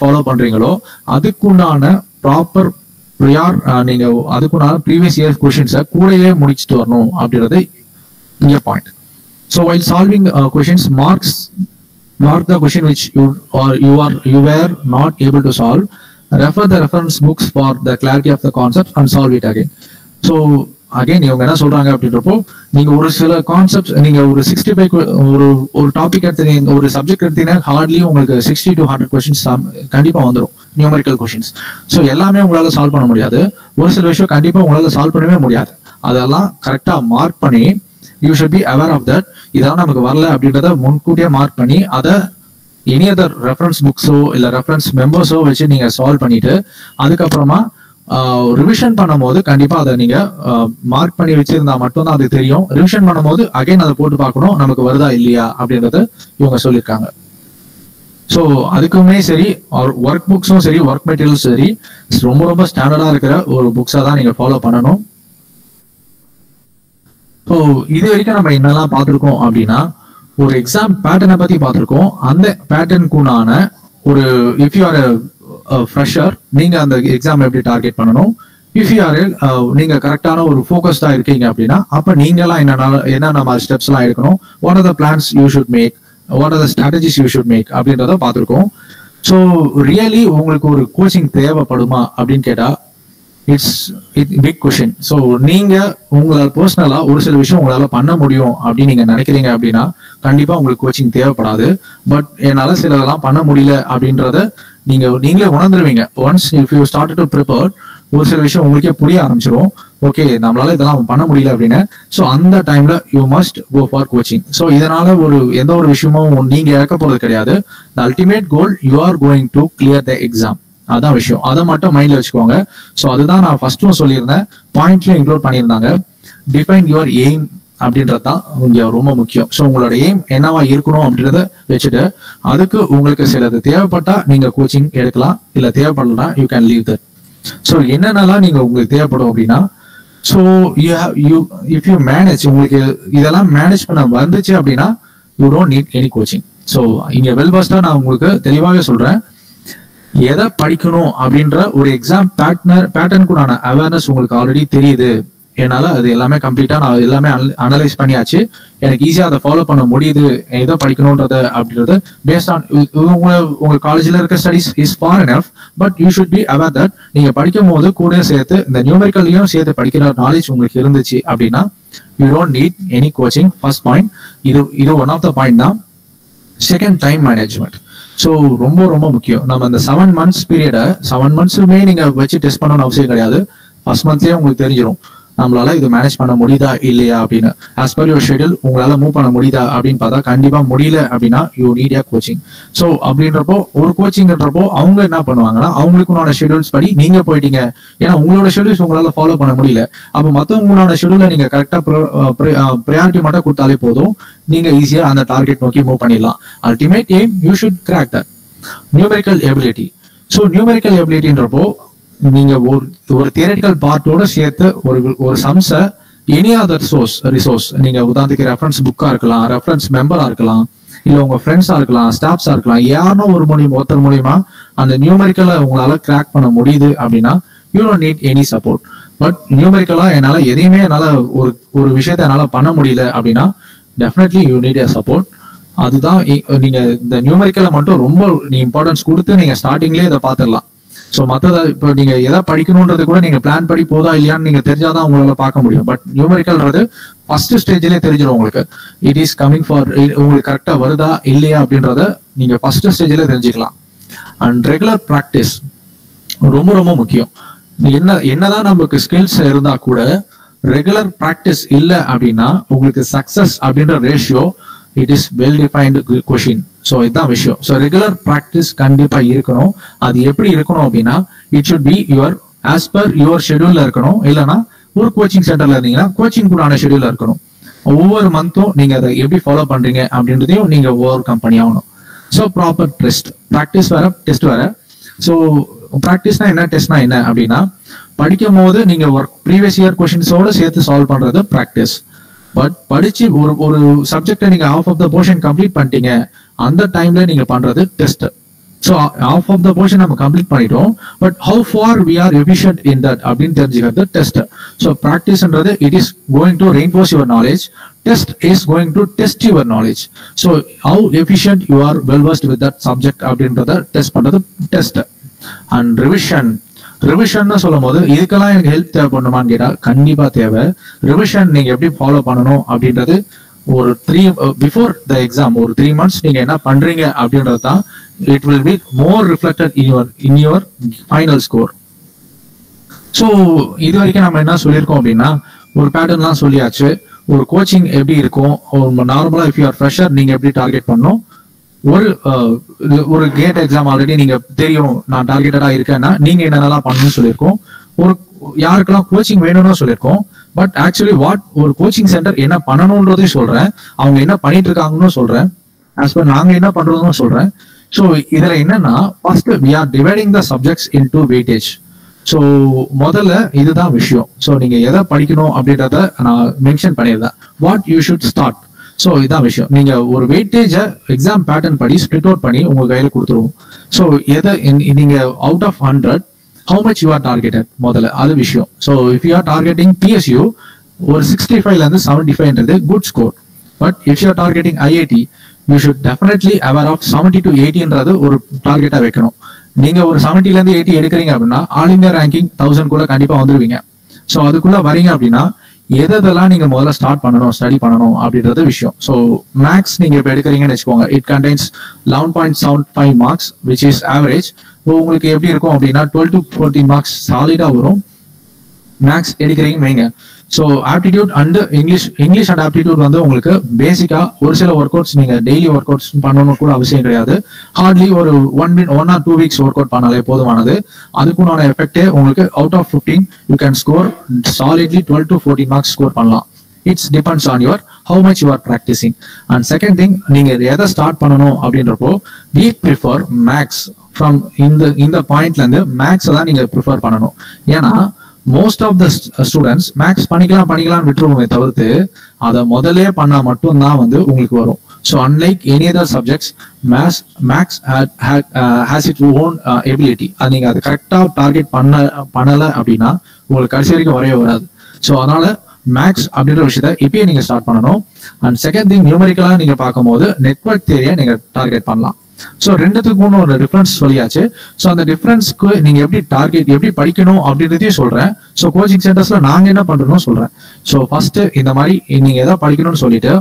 ஃபாலோ பண்றீங்களோ அதுக்குண்டான ப்ராப்பர் நீங்க அதுக்குண்டான ப்ரீவியஸ் இயர் கொஸ்டின்ஸை கூடவே முடிச்சுட்டு வரணும் அப்படின்றது இங்க point. So while solving questions, mark the question which you were not able to solve. Refer the reference books for the clarity of the concept and solve it again. So again இவங்க என்ன சொல்றாங்க அப்படின்றப்போ நீங்க ஒரு சில concepts நீங்க ஒரு 65 ஒரு டாபிக் எடுத்தீங்க, ஒரு சப்ஜெக்ட் எடுத்தீங்கன்னா ஹார்ட்லி உங்களுக்கு 60 to 100 கொஸ்டின்ஸ் கண்டிப்பா வந்துடும், நியூமரிக்கல் கொஸ்டின்ஸ். ஸோ எல்லாமே உங்களால சால்வ் பண்ண முடியாது. ஒரு சில விஷயம் கண்டிப்பா உங்களால சால்வ் பண்ணவே முடியாது. அதெல்லாம் கரெக்டா மார்க் பண்ணி you should be aware of that. இதெல்லாம் நமக்கு வரல அப்படின்றத முன்கூட்டியே மார்க் பண்ணி அதை எனி அதர் ரெஃபரன்ஸ் புக்ஸோ இல்ல ரெஃபரன்ஸ் மெம்பர்ஸோ வச்சு நீங்க சால்வ் பண்ணிட்டு அதுக்கப்புறமா ரிவிஷன் பண்ணும்போது கண்டிப்பா அதை நீங்க மார்க் பண்ணி வச்சிருந்தா மட்டும்தான் அது தெரியும். ரிவிஷன் பண்ணும்போது அகைன் அதை போட்டு பார்க்கணும் நமக்கு வருதா இல்லையா அப்படின்றத இவங்க சொல்லியிருக்காங்க. ஸோ அதுக்குமே சரி ஒர்க் புக்ஸும் சரி ஒர்க் மெட்டீரியல்ஸும் சரி ரொம்ப ரொம்ப ஸ்டாண்டர்டா இருக்கிற ஒரு புக்ஸா தான் நீங்க ஃபாலோ பண்ணணும். ஸோ இது வரைக்கும் நம்ம என்னெல்லாம் பார்த்துருக்கோம் அப்படின்னா ஒரு எக்ஸாம் பேட்டர்னை பத்தி பார்த்துருக்கோம். அந்த பேட்டர்னுக்குண்டான ஒரு இஃப் யூ ஆர் ஃப்ரெஷர் நீங்க அந்த எக்ஸாம் எப்படி டார்கெட் பண்ணணும், இஃப் யூ ஆர் நீங்க கரெக்டான ஒரு ஃபோக்கஸ்டா இருக்கீங்க அப்படின்னா அப்ப நீங்க எல்லாம் என்னென்ன மாதிரி ஸ்டெப்ஸ் எல்லாம் எடுக்கணும், what are the plans you should make, what are the strategies you should make அப்படின்றத பார்த்துருக்கோம். ஸோ ரியலி உங்களுக்கு ஒரு கோச்சிங் தேவைப்படுமா அப்படின்னு கேட்டா இட்ஸ் பிக் கொஷின். ஸோ நீங்க உங்களால் பர்சனலா ஒரு சில விஷயம் உங்களால பண்ண முடியும் அப்படின்னு நீங்க நினைக்கிறீங்க அப்படின்னா கண்டிப்பா உங்களுக்கு கோச்சிங் தேவைப்படாது. பட் என்னால சிலதெல்லாம் பண்ண முடியல அப்படின்றத நீங்களே உணர்ந்துருவீங்க. Once if you start to prepare ஒரு சில விஷயம் உங்களுக்கே புரிய ஆரம்பிச்சிடும். ஓகே நம்மளால இதெல்லாம் பண்ண முடியல அப்படின்னு. ஸோ அந்த டைம்ல you must go for coaching. So இதனால எந்த ஒரு விஷயமும் நீங்க இழக்க போறது கிடையாது. The ultimate goal you are going to clear the exam. அதான் விஷயம். அதை மட்டும் மைண்ட்ல வச்சுக்கோங்க. ஸோ அதுதான் நான் ஃபர்ஸ்டும் சொல்லியிருந்தேன், பாயிண்ட்லயும் இன்க்ளூட் பண்ணியிருந்தாங்க. டிஃபைன் யுவர் எய்ம் அப்படின்றது தான் இங்க ரொம்ப முக்கியம். ஸோ உங்களோட எய்ம் என்னவா இருக்கணும் அப்படின்றத வச்சுட்டு அதுக்கு உங்களுக்கு சிலது தேவைப்பட்டா நீங்க கோச்சிங் எடுக்கலாம், இல்ல தேவைப்படலாம் you can leave that. So என்னென்னலாம் நீங்க உங்களுக்கு தேவைப்படும் அப்படின்னா ஸோ இஃப் யூ மேனேஜ் உங்களுக்கு இதெல்லாம் மேனேஜ் பண்ண வந்துச்சு அப்படின்னா you don't need any coaching. So இங்க வெல் பஸ்டா நான் உங்களுக்கு தெளிவாக சொல்றேன், எதை படிக்கணும் அப்படின்ற ஒரு எக்ஸாம் பேட்டர்னுக்குண்டான அவேர்னஸ் உங்களுக்கு ஆல்ரெடி தெரியுது. என்னால அது எல்லாமே கம்ப்ளீட்டா நான் எல்லாமே அனலைஸ் பண்ணியாச்சு, எனக்கு ஈஸியா அதை ஃபாலோ பண்ண முடியுது, எதை படிக்கணும்ன்றத அப்படின்றது பேஸ்ட் ஆன் உங்க காலேஜ்ல இருக்க studies is for enough. But you should be aware that நீங்க படிக்கும் போது கூட சேர்த்து இந்த நியூமெரிக்கல்லையும் சேர்த்து படிக்கிற நாலேஜ் உங்களுக்கு இருந்துச்சு அப்படின்னா you don't need any coaching. First point இது ஒன் ஆஃப் த பாயிண்ட் தான். Second, time management. ஸோ ரொம்ப ரொம்ப முக்கியம். நம்ம இந்த 7 months பீரியடை 7 monthsமே நீங்க வச்சு டெஸ்ட் பண்ணணும்னு அவசியம் கிடையாது. ஃபர்ஸ்ட் மந்த்லயே உங்களுக்கு தெரிஞ்சிடும் நம்மளால இது மேனேஜ் பண்ண முடியுதா இல்லையா அப்படின்னு. ஆஸ் பர் யுவர் ஷெட்யூல் உங்களால மூவ் பண்ண முடியுதா அப்படின்னு பார்த்தா கண்டிப்பா முடியல அப்படின்னா you need A coaching. So அப்படின்றப்போ ஒரு கோச்சிங்ன்றப்போ அவங்க என்ன பண்ணுவாங்கன்னா அவங்களுக்குனான ஷெட்யூல்ஸ் படி நீங்க போயிட்டீங்க, ஏன்னா உங்களோட ஷெட்யூல்ஸ் உங்களால ஃபாலோ பண்ண முடியல. அப்போ மற்றவங்களோட ஷெட்யூலை நீங்க கரெக்டா ப்ரையாரிட்டி மட்டும் கொடுத்தாலே போதும், நீங்க ஈஸியா அந்த டார்கெட் நோக்கி மூவ் பண்ணிடலாம். Ultimate aim you should crack that. Numerical ability. So numerical எபிலிட்டின்றப்போ நீங்க ஒரு தியரிட்டிக்கல் பார்ட்டோட சேர்த்து ஒரு சம்ஸை எனி அதர் ரிசோர்ஸ் நீங்க உதாரணத்துக்கு ரெஃபரன்ஸ் புக்கா இருக்கலாம், ரெஃபரன்ஸ் மெம்பரா இருக்கலாம், இல்ல உங்க ஃப்ரெண்ட்ஸா இருக்கலாம், ஸ்டாஃப்ஸா இருக்கலாம், யாரும் ஒருத்தர் மூலியமா அந்த நியூமெரிக்கலை உங்களால கிராக் பண்ண முடியுது அப்படின்னா you don't need any support. But நியூமெரிக்கலா என்னால ஒரு விஷயத்த என்னால பண்ண முடியல அப்படின்னா definitely you need a support. அதுதான் நீங்க இந்த நியூமெரிக்கலை மட்டும் ரொம்ப இம்பார்ட்டன்ஸ் கொடுத்து நீங்க ஸ்டார்டிங்லேயே இதை பார்த்துடலாம். ஸோ மற்றதை இப்போ நீங்க எதை படிக்கணும்ன்றது கூட நீங்க பிளான் படி போதா இல்லையான்னு நீங்க தெரிஞ்சாதான் உங்களால பார்க்க முடியும். பட் நியூமெரிக்கல்ன்றது ஃபர்ஸ்ட் ஸ்டேஜ்லேயே தெரிஞ்சிடும் உங்களுக்கு. இட் இஸ் கமிங் ஃபார் உங்களுக்கு கரெக்டா வருதா இல்லையா அப்படின்றத நீங்க ஃபர்ஸ்ட் ஸ்டேஜ்ல தெரிஞ்சுக்கலாம். அண்ட் ரெகுலர் ப்ராக்டிஸ் ரொம்ப ரொம்ப முக்கியம். என்னதான் நமக்கு ஸ்கில்ஸ் இருந்தா கூட ரெகுலர் ப்ராக்டிஸ் இல்லை அப்படின்னா உங்களுக்கு சக்சஸ் அப்படின்ற ratio it is well defined question. So இதுதான் விஷயம். ஸோ ரெகுலர் ப்ராக்டிஸ் கண்டிப்பா இருக்கணும். அது எப்படி இருக்கணும் அப்படின்னா it should be as per your ஷெட்யூல்ல இருக்கணும். இல்லைன்னா ஒரு கோச்சிங் சென்டர்ல இருந்தீங்கன்னா கோச்சிங் கூடான ஷெட்யூல்ல இருக்கணும். ஒவ்வொரு மந்த்தும் நீங்க அதை எப்படி ஃபாலோ பண்றீங்க அப்படின்றதையும் நீங்க ஓவர் கம் பண்ணி ஆகணும். ஸோ ப்ராப்பர் டெஸ்ட், ப்ராக்டிஸ் வேற டெஸ்ட் வேற. ஸோ ப்ராக்டிஸ்னா என்ன, டெஸ்ட்னா என்ன அப்படின்னா படிக்கும் போது நீங்க ப்ரீவியஸ் இயர் கொஸ்டின்ஸோட சேர்த்து சால்வ் பண்றது ப்ராக்டிஸ். பட் படிச்சு ஒரு சப்ஜெக்டை நீங்க half of the portion complete பண்ணிட்டீங்க, அந்த டைம்ல நீங்க பண்றது test. So half of the portion நம்ம கம்ப்ளீட் பண்ணிட்டோம், but how far we are efficient in that அப்படின்னு தெரிஞ்சுக்கிறது டெஸ்ட். ஸோ ப்ராக்டிஸ்ன்றது it is going to reinforce your knowledge, test is going to test your knowledge. So how efficient you are well versed with that subject அப்படின்றத test பண்றது test. And revision சொல்லும் போது இதுக்கெல்லாம் எனக்கு help தேவைப்படணுமான்னு கேட்டா கண்டிப்பா தேவை. ரிவிஷன் நீங்க எப்படி ஃபாலோ பண்ணணும் அப்படின்றது ஒரு பிஃபோர் த எக்ஸாம் ஒரு 3 months நீங்க என்ன பண்றீங்க அப்படின்றது தான் it will be more reflected in your final score. So இது வரைக்கும் நம்ம என்ன சொல்லியிருக்கோம் அப்படின்னா ஒரு பேட்டர்ன்லாம் சொல்லியாச்சு. ஒரு கோச்சிங் எப்படி இருக்கும், நார்மலா இஃப் யூ ஆர் ஃப்ரெஷர் நீங்க எப்படி டார்கெட் பண்ணணும். ஒரு கேட் எக்ஸாம் ஆல்ரெடி நீங்க தெரியும் நான் டார்கெட்டடா இருக்கேன்னா நீங்க என்னென்னலாம் பண்ணணும்னு சொல்லியிருக்கோம். ஒரு யாருக்கெல்லாம் கோச்சிங் வேணும்னு சொல்லியிருக்கோம். பட் ஆக்சுவலி ஒரு கோச்சிங் சென்டர் என்ன பண்ணணும்ன்றதையும் சொல்றேன், அவங்க என்ன பண்ணிட்டு இருக்காங்கன்னு சொல்றேன், as per நாங்க என்ன பண்றதுன்னு சொல்றேன். ஸோ இதுல என்னன்னா first we are dividing the subjects into weightage. So முதல்ல இதுதான் விஷயம். ஸோ நீங்க எதை படிக்கணும் அப்படின்றத நான் மென்ஷன் பண்ணியிருந்தேன். What you should start. So இதான் விஷயம். நீங்க ஒரு வெயிட்டேஜை எக்ஸாம் பேட்டர்ன் படி ஸ்பிளிட் அவுட் பண்ணி உங்க கையில கொடுத்துருவோம். ஸோ எதை நீங்க out of 100 how much you are targeted முதல்ல அது விஷயம். So if you are targeting PSU ஒரு 65 ல இருந்து 75ன்றது good score. But if you are targeting IIT you should definitely aware of 70 to 80ன்றது ஒரு டார்கெட்டா வைக்கணும். நீங்க ஒரு 70ல இருந்து 80 எடுக்கிறீங்க அப்படின்னா ஆல் இந்தியா ரேங்கிங் 1000 கூட கண்டிப்பா வந்துருவீங்க. ஸோ அதுக்குள்ள வரீங்க அப்படின்னா எதெல்லாம் நீங்க முதல்ல ஸ்டார்ட் பண்ணணும், ஸ்டடி பண்ணணும் அப்படின்றது விஷயம். ஸோ மேக்ஸ் நீங்க இப்ப எடுக்கிறீங்கன்னு வச்சுக்கோங்க, it contains 11.75 marks which is average. உங்களுக்கு எப்படி இருக்கும் அப்படின்னா 12 to 14 மார்க்ஸ் சாலிடா வரும் மேக்ஸ் எடுக்கிறீங்க வைங்க. So aptitude and English and aptitude வந்து உங்களுக்கு பேசிக்கா ஒரு சில ஒர்க் அவுட்ஸ் நீங்க டெய்லி ஒர்க் அவுட்ஸ் பண்ணணும் கூட அவசியம் கிடையாது. ஹார்ட்லி ஒரு 1 or 2 வீக்ஸ் ஒர்க் அவுட் பண்ணாலே போதுமானது. அதுக்குண்டான எஃபெக்டே உங்களுக்கு out of 15 you can score solidly 12 to 14 marks score பண்ணலாம். It's depends on your how much you are practising. And second thing, நீங்க எதை ஸ்டார்ட் பண்ணணும் அப்படின்றப்போ வி ப்ரிஃபர் மேக்ஸ் ஃப்ரம் இந்த பாயிண்ட்ல இருந்து மேக்ஸ் தான் நீங்க ப்ரிஃபர் பண்ணணும். ஏன்னா most of the students maths பண்ணிக்கலாம் விட்டுருவோமே தவிர்த்து அதை முதலே பண்ணா மட்டும்தான் வந்து உங்களுக்கு வரும். So unlike any other subjects maths has it own ability. அது நீங்க அதை கரெக்டா டார்கெட் பண்ணல அப்படின்னா உங்களுக்கு கடைசி வரைக்கும் வரவே வராது. ஸோ அதனால மேக்ஸ் அப்படின்ற விஷயத்த இப்பயே நீங்க ஸ்டார்ட் பண்ணணும். அண்ட் செகண்ட் திங், நியூமரிக்கலா நீங்க பார்க்கும்போது நெட்வொர்க் தியரியை நீங்க டார்கெட் பண்ணலாம். ஸோ ரெண்டுத்துக்கும் ஒரு டிஃபரன்ஸ் சொல்லியாச்சு. ஸோ அந்த டிஃபரன்ஸ்க்கு நீங்க எப்படி டார்கெட் எப்படி படிக்கணும் அப்படின்றதையும் சொல்றேன். ஸோ கோச்சிங் சென்டர்ஸ்ல நாங்க என்ன பண்றோம்னு சொல்றேன். ஸோ ஃபர்ஸ்ட் இந்த மாதிரி நீங்க எதாவது படிக்கணும்னு சொல்லிட்டு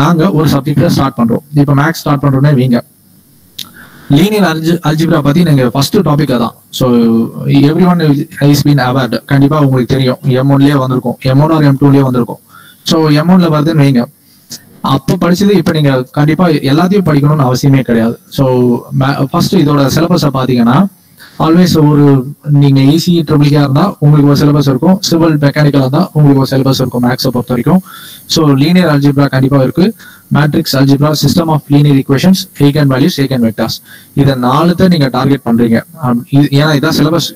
நாங்க ஒரு சப்ஜெக்ட ஸ்டார்ட் பண்றோம். இப்போ மேக்ஸ் ஸ்டார்ட் பண்றோம்னா வீங்க லீனியர் அல்ஜிப்ரா பத்தி நீங்க ஃபர்ஸ்ட் டாபிக் அதான். So everyone is been awared. கண்டிப்பா உங்களுக்கு தெரியும், M1லயே வந்திருக்கும், M1 or M2லயே வந்திருக்கும். ஸோ M1ல வருதுன்னு வைங்க, அப்போ படிச்சது இப்ப நீங்க கண்டிப்பா எல்லாத்தையும் படிக்கணும்னு அவசியமே கிடையாது. ஸோ ஃபர்ஸ்ட் இதோட சிலபஸை பாத்தீங்கன்னா ஆல்வேஸ் ஒரு நீங்க ஈஸி ட்ரிபிள்கா இருந்தா உங்களுக்கு ஒரு சிலபஸ் இருக்கும், சிவில் மெக்கானிக்கல் இருந்தா உங்களுக்கு ஒரு சிலபஸ் இருக்கும் மேக்ஸை பொறுத்த வரைக்கும். ஸோ லீனியர் அல்ஜிப்ரா கண்டிப்பா இருக்கு, matrix algebra, system of linear equations, eigen values, eigen vectors. இதை 4 நீங்க டார்கெட் பண்றீங்க. ஏன்னா இதான் syllabus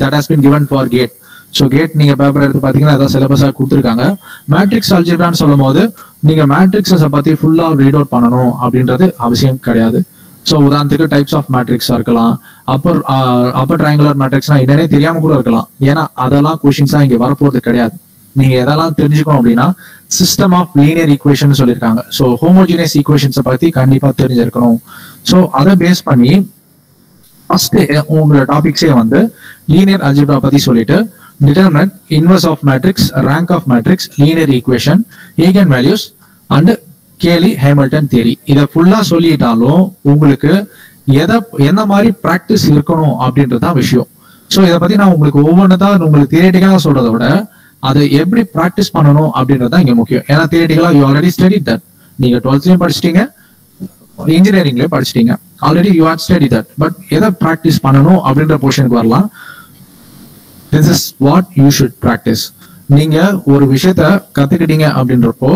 that has been given for GATE. So GATE நீங்க பேப்பர் எடுத்து பாத்தீங்கன்னா அதான் சிலபஸா கொடுத்துருக்காங்க. மேட்ரிக்ஸ் அல்ஜிப்ரான்னு சொல்லும் போது நீங்க மேட்ரிக்ஸை பத்தி ஃபுல்லா ரீட் அவுட் பண்ணணும் அப்படின்றது அவசியம் கிடையாது. ஸோ உதாரணத்துக்கு டைப்ஸ் ஆஃப் மேட்ரிக்ஸா இருக்கலாம், அப்பர் ட்ரையாங்குலர் மேட்ரிக்ஸ்னா என்னன்னே தெரியாம கூட இருக்கலாம். ஏன்னா அதெல்லாம் கொஸ்டின்ஸா இங்க வரப்போறது கிடையாது. நீங்க எதெல்லாம் தெரிஞ்சுக்கணும் அப்படின்னா சிஸ்டம் ஆஃப் லீனியர் ஈக்குவேஷன் சொல்லியிருக்காங்க. ஸோ ஹோமோஜினியஸ் ஈக்குவேஷன்ஸை பத்தி கண்டிப்பா தெரிஞ்சிருக்கணும். ஸோ அதை பேஸ் பண்ணி ஃபர்ஸ்ட் உங்களோட டாபிக்ஸே வந்து லீனியர் அல்ஜிப்ரா பத்தி சொல்லிட்டு determine inverse of matrix, rank of matrix, linear equation, eigenvalues and Cayley-Hamilton theory. இதை ஃபுல்லா சொல்லிட்டாலும் உங்களுக்கு எந்த மாதிரி பிராக்டிஸ் இருக்கணும் அப்படின்றதான் விஷயம். ஸோ இதை பத்தி நான் உங்களுக்கு ஒவ்வொன்றதான் உங்களுக்கு தியரிட்டிக்கலா சொல்றதை விட அதை எப்படி பிராக்டிஸ் பண்ணணும் அப்படின்றதான் இங்க முக்கியம். ஏன்னா தியரிட்டிக்கலா யூ ஆல்ரெடி ஸ்டடிட் தட். நீங்க 12th படிச்சிட்டீங்க, இன்ஜினியரிங்லயே படிச்சிட்டீங்க, already you had study that. But எதை பிராக்டிஸ் பண்ணணும் அப்படின்ற போர்ஷனுக்கு வரலாம். This is what you should practice. நீங்க ஒரு விஷயத்த கத்துக்கிட்டீங்க அப்படின்றப்போ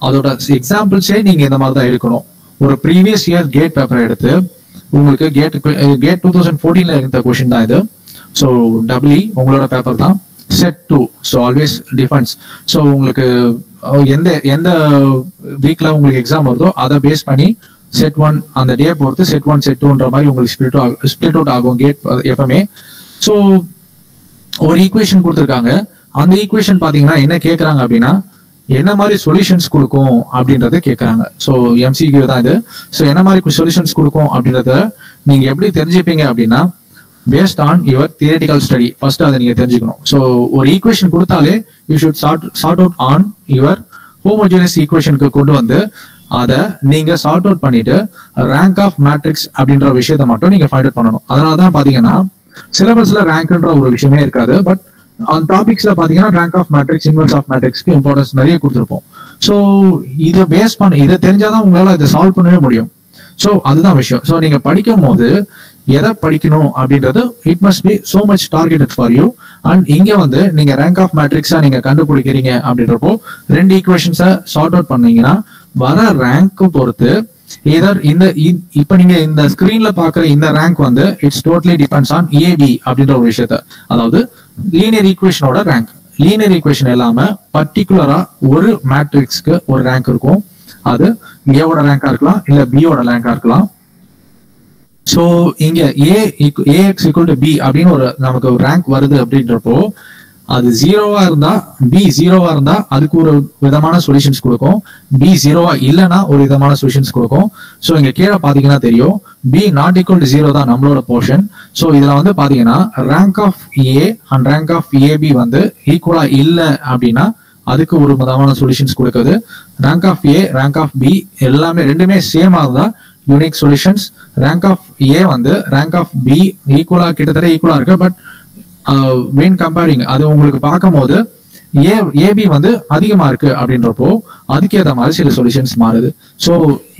அதோட எக்ஸாம்பிள்ஸே நீங்க இந்த மாதிரி தான் இருக்கணும். ஒரு ப்ரீவியஸ் இயர் கேட் பேப்பர் எடுத்து உங்களுக்கு கேட் 2014ல இருந்த கொஸ்டின் தான் இது. ஸோ டபிள்யூ உங்களோட பேப்பர் தான். Set 2, so always defence. So உங்களுக்கு எந்த வீக்ல உங்களுக்கு எக்ஸாம் வருதோ அதை பேஸ் பண்ணி செட் 1 அந்த டே பொறுத்து செட் 1 செட் 2ன்ற மாதிரி உங்களுக்கு ஸ்பிளிட் அவுட் ஆகும் கேட் எப்பவுமே. ஸோ ஒரு ஈக்குவேஷன் கொடுத்துருக்காங்க, அந்த ஈக்குவேஷன் பாத்தீங்கன்னா என்ன கேட்கறாங்க அப்படின்னா என்ன மாதிரி சொல்யூஷன்ஸ் கொடுக்கும் அப்படின்றத கேட்கறாங்க. ஸோ MCQ தான் இது. ஸோ என்ன மாதிரி சொல்யூஷன்ஸ் கொடுக்கும் அப்படின்றத நீங்க எப்படி தெரிஞ்சுப்பீங்க அப்படின்னா based on your theoretical study. First அதை நீங்க தெரிஞ்சுக்கணும். ஸோ ஒரு ஈக்குவேஷன் கொடுத்தாலே you should sort out on your homogeneous ஈக்குவேஷனுக்கு கொண்டு வந்து அதை நீங்க சார்ட் அவுட் பண்ணிட்டு ரேங்க் ஆஃப் மேட்ரிக்ஸ் அப்படின்ற விஷயத்த மட்டும் நீங்க ஃபைண்ட் அவுட் பண்ணணும். அதனாலதான் பாத்தீங்கன்னா சிலபஸ்ல ரேங்க்ன்ற ஒரு விஷயமே இருக்காது. பட் அந்த டாபிக்ஸ்ல பாத்தீங்கன்னா rank of matrix, inverse of மேட்ரிக்ஸ்க்கு இம்பார்ட்டன்ஸ் நிறைய கொடுத்துருப்போம். ஸோ இதை பேஸ் பண்ணி இதை தெரிஞ்சாதான் உங்களால இதை சால்வ் பண்ணவே முடியும். ஸோ அதுதான் விஷயம். ஸோ நீங்க படிக்கும் போது எதை படிக்கணும் அப்படின்றது it must be so much targeted for you. And இங்க வந்து நீங்க ரேங்க் ஆஃப் மேட்ரிக்ஸா நீங்க கண்டுபிடிக்கிறீங்க அப்படின்றப்போ 2 ஈக்குவேஷன்ஸை சார்ட் அவுட் பண்ணீங்கன்னா வர ரேங்க் பொறுத்து ஏதர் இப்ப நீங்க இந்த ஸ்கிரீன்ல பாக்குற இந்த ரேங்க் வந்து it's totally depends on AB அப்படின்ற ஒரு விஷயத்த, அதாவது லீனியர் ஈக்குவேஷனோட ரேங்க். லீனியர் ஈக்குவேஷன் இல்லாம பர்டிகுலரா ஒரு மேட்ரிக்ஸ்க்கு ஒரு ரேங்க் இருக்கும். அது ஏவோட ரேங்கா இருக்கலாம் இல்ல பியோட ரேங்கா இருக்கலாம். சோ இங்க ஏஎக்ஸ் ஈக்குவல் டு பி அப்படின்னு ஒரு நமக்கு ஒரு ரேங்க் வருது அப்படின்றப்போ அது 0வா இருந்தா பி 0வா இருந்தா அதுக்கு ஒரு விதமான சொல்யூஷன்ஸ் கொடுக்கும், பி 0வா இல்லைன்னா ஒரு விதமான சொல்யூஷன்ஸ் கொடுக்கும். சோ இங்க கீழே பாத்தீங்கன்னா தெரியும் பி நாட் ஈக்குவல் டு 0 தான் நம்மளோட போர்ஷன். சோ இதுல வந்து பாத்தீங்கன்னா rank of A and rank of AB வந்து ஈக்குவலா இல்ல அப்படின்னா அதுக்கு ஒரு விதமான சொல்யூஷன்ஸ் கொடுக்குது. Rank of A rank of B எல்லாமே ரெண்டுமே சேமா இருந்தா unique solutions. Rank of A வந்து ரேங்க் ஆஃப் பி ஈக்குவலா கிட்டத்தட்ட ஈக்குவலா இருக்கு, பட் when comparing அது உங்களுக்கு பார்க்கும் போது ஏபி வந்து அதிகமா இருக்கு அப்படின்றப்போ அதுக்கேற்ற மாதிரி சில சொல்யூஷன்ஸ் மாறுது. ஸோ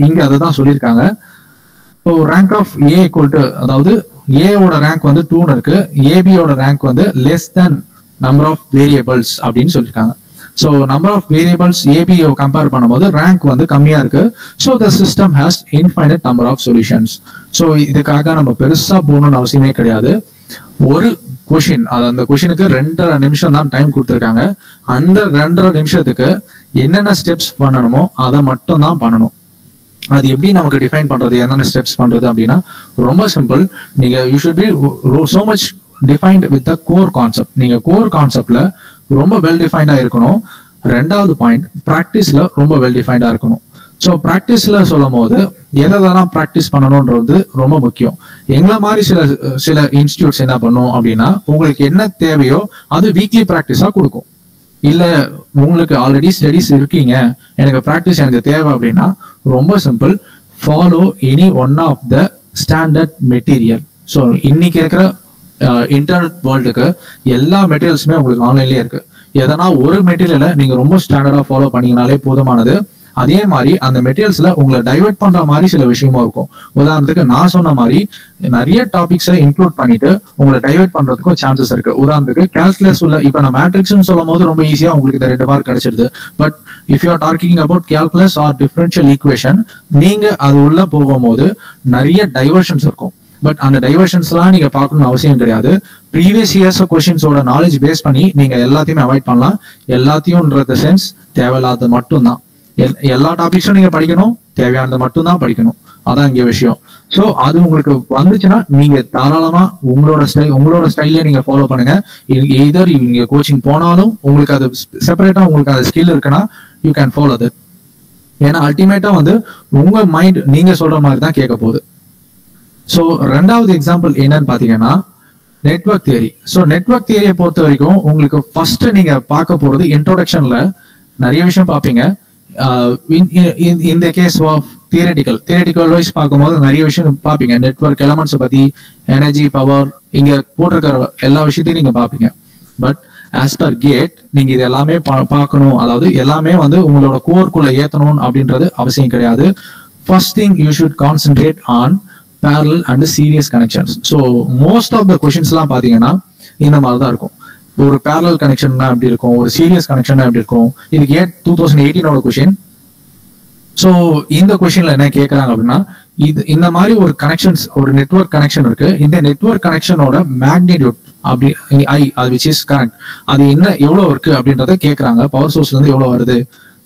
இங்க அதை தான் சொல்லியிருக்காங்க. So rank of A equal to, அதாவது ஏவோட ரேங்க் வந்து 2 இருக்கு, ஏபியோட ரேங்க் வந்து less than number of variables அப்படின்னு சொல்லியிருக்காங்க. ஸோ நம்பர் ஆஃப் வேரியபிள்ஸ் ஏபியை கம்பேர் பண்ணும்போது ரேங்க் வந்து கம்மியா இருக்கு. So the system has infinite number of solutions. So இதுக்காக நம்ம பெருசா போகணும்னு அவசியமே கிடையாது. ஒரு கொஷின், அந்த கொஷினுக்கு 2.5 நிமிஷம் தான் டைம் கொடுத்துருக்காங்க. அந்த 2.5 நிமிஷத்துக்கு என்னென்ன ஸ்டெப்ஸ் பண்ணணுமோ அதை மட்டும் தான் பண்ணணும். அது எப்படி நமக்கு டிஃபைன் பண்றது, என்னென்ன ஸ்டெப்ஸ் பண்றது அப்படின்னா ரொம்ப சிம்பிள். நீங்க you should be so much defined with the core concept. நீங்க கோர் கான்செப்ட்ல ரொம்ப வெல் டிஃபைன்டா இருக்கணும். 2வது பாயிண்ட், பிராக்டிஸ்ல ரொம்ப வெல் டிஃபைன்டா இருக்கணும். ஸோ ப்ராக்டிஸ்ல சொல்லும் போது எதெல்லாம் ப்ராக்டிஸ் பண்ணணும்ன்றது ரொம்ப முக்கியம். எங்களை மாதிரி சில இன்ஸ்டிடியூட்ஸ் என்ன பண்ணும் அப்படின்னா உங்களுக்கு என்ன தேவையோ அது வீக்லி ப்ராக்டிஸா கொடுக்கும். இல்ல உங்களுக்கு ஆல்ரெடி ஸ்டடிஸ் இருக்கீங்க, எனக்கு ப்ராக்டிஸ் எனக்கு தேவை அப்படின்னா ரொம்ப simple, follow any one of the standard material. So இன்னைக்கு இருக்கிற இன்டர்நெட் வேர்ல்டுக்கு எல்லா மெட்டீரியல்ஸுமே உங்களுக்கு ஆன்லைன்லயே இருக்கு. எதனா ஒரு மெட்டீரியலை நீங்க ரொம்ப ஸ்டாண்டர்டா ஃபாலோ பண்ணீங்கனாலே போதுமானது. அதே மாதிரி அந்த மெட்டீரியல்ஸ்ல உங்களை டைவர்ட் பண்ற மாதிரி சில விஷயமும் இருக்கும். உதாரணத்துக்கு நான் சொன்ன மாதிரி நிறைய டாபிக்ஸை இன்க்ளூட் பண்ணிட்டு உங்களை டைவர்ட் பண்றதுக்கும் சான்சஸ் இருக்கு. உதாரணத்துக்கு கால்குலஸ் உள்ள இப்ப நான் மேட்ரிக்ஸ் சொல்லும் போது ரொம்ப ஈஸியா உங்களுக்கு இந்த 2 மார்க் கிடைச்சிருது. But if you are talking about calculus or differential equation, நீங்க அது உள்ள போகும்போது நிறைய டைவர்ஷன்ஸ் இருக்கும். பட் அந்த டைவர்ஷன்ஸ் எல்லாம் நீங்க பார்க்கணும்னு அவசியம் கிடையாது. ப்ரீவியஸ் இயர்ஸ் கொஸ்டின்ஸோட நாலேஜ் பேஸ் பண்ணி நீங்க எல்லாத்தையுமே அவாய்ட் பண்ணலாம். எல்லாத்தையும்ன்றது சென்ஸ் தேவையில்லாத மட்டும்தான். எல்லா டாபிக்ஸும் நீங்க படிக்கணும், தேவையானது மட்டும் தான் படிக்கணும். அதான் இங்க விஷயம். சோ அது உங்களுக்கு வந்துச்சுன்னா நீங்க தாராளமா உங்களோட ஸ்டைலே நீங்க ஃபாலோ பண்ணுங்க. எதர் நீங்க கோச்சிங் போனாலும் உங்களுக்கு அது செப்பரேட்டா உங்களுக்கு அது ஸ்கில் இருக்குன்னா யூ கேன் ஃபாலோ தட். ஏன்னா அல்டிமேட்டா வந்து உங்க மைண்ட் நீங்க சொல்ற மாதிரி தான் கேட்க போகுது. சோ 2வது எக்ஸாம்பிள் என்னன்னு பாத்தீங்கன்னா நெட்வொர்க் தியரி. சோ நெட்வொர்க் தியரியை பொறுத்த வரைக்கும் உங்களுக்கு ஃபர்ஸ்ட் நீங்க பார்க்க போறது இன்ட்ரோடக்ஷன்ல நிறைய விஷயம் பார்ப்பீங்க. இந்த கேஸ் ஆஃப் தியரிட்டிக்கல் வைஸ் பார்க்கும்போது நிறைய விஷயம் பார்ப்பீங்க. நெட்வொர்க் எலமெண்ட்ஸ் பத்தி, எனர்ஜி, பவர், இங்க போட்டிருக்கிற எல்லா விஷயத்தையும் நீங்க பார்ப்பீங்க. பட் ஆஸ் பர் கேட் நீங்க இது எல்லாமே பார்க்கணும், அதாவது எல்லாமே வந்து உங்களோட கோர்க்குள்ள ஏத்தணும் அப்படின்றது அவசியம் கிடையாது. First thing you should concentrate on parallel and series connections. So most of the questions எல்லாம் பாத்தீங்கன்னா இந்த மாதிரி தான் இருக்கும். ஒரு parallel connection எப்படி இருக்கும், ஒரு சீரியஸ் கனெக்ஷன் எப்படி இருக்கும். இது 2018 கொஸ்டின். ஸோ இந்த கொஸ்டின்ல என்ன கேட்கறாங்க அப்படின்னா இந்த மாதிரி ஒரு கனெக்ஷன்ஸ், ஒரு நெட்வொர்க் கனெக்ஷன் இருக்கு. இந்த நெட்வொர்க் கனெக்ஷனோட மேக்னிடியூட் அப்படி அது விச் இஸ் கரண்ட், அது என்ன எவ்வளவு இருக்கு அப்படின்றத கேட்கறாங்க. பவர் சோர்ஸ்ல இருந்து எவ்வளவு வருது,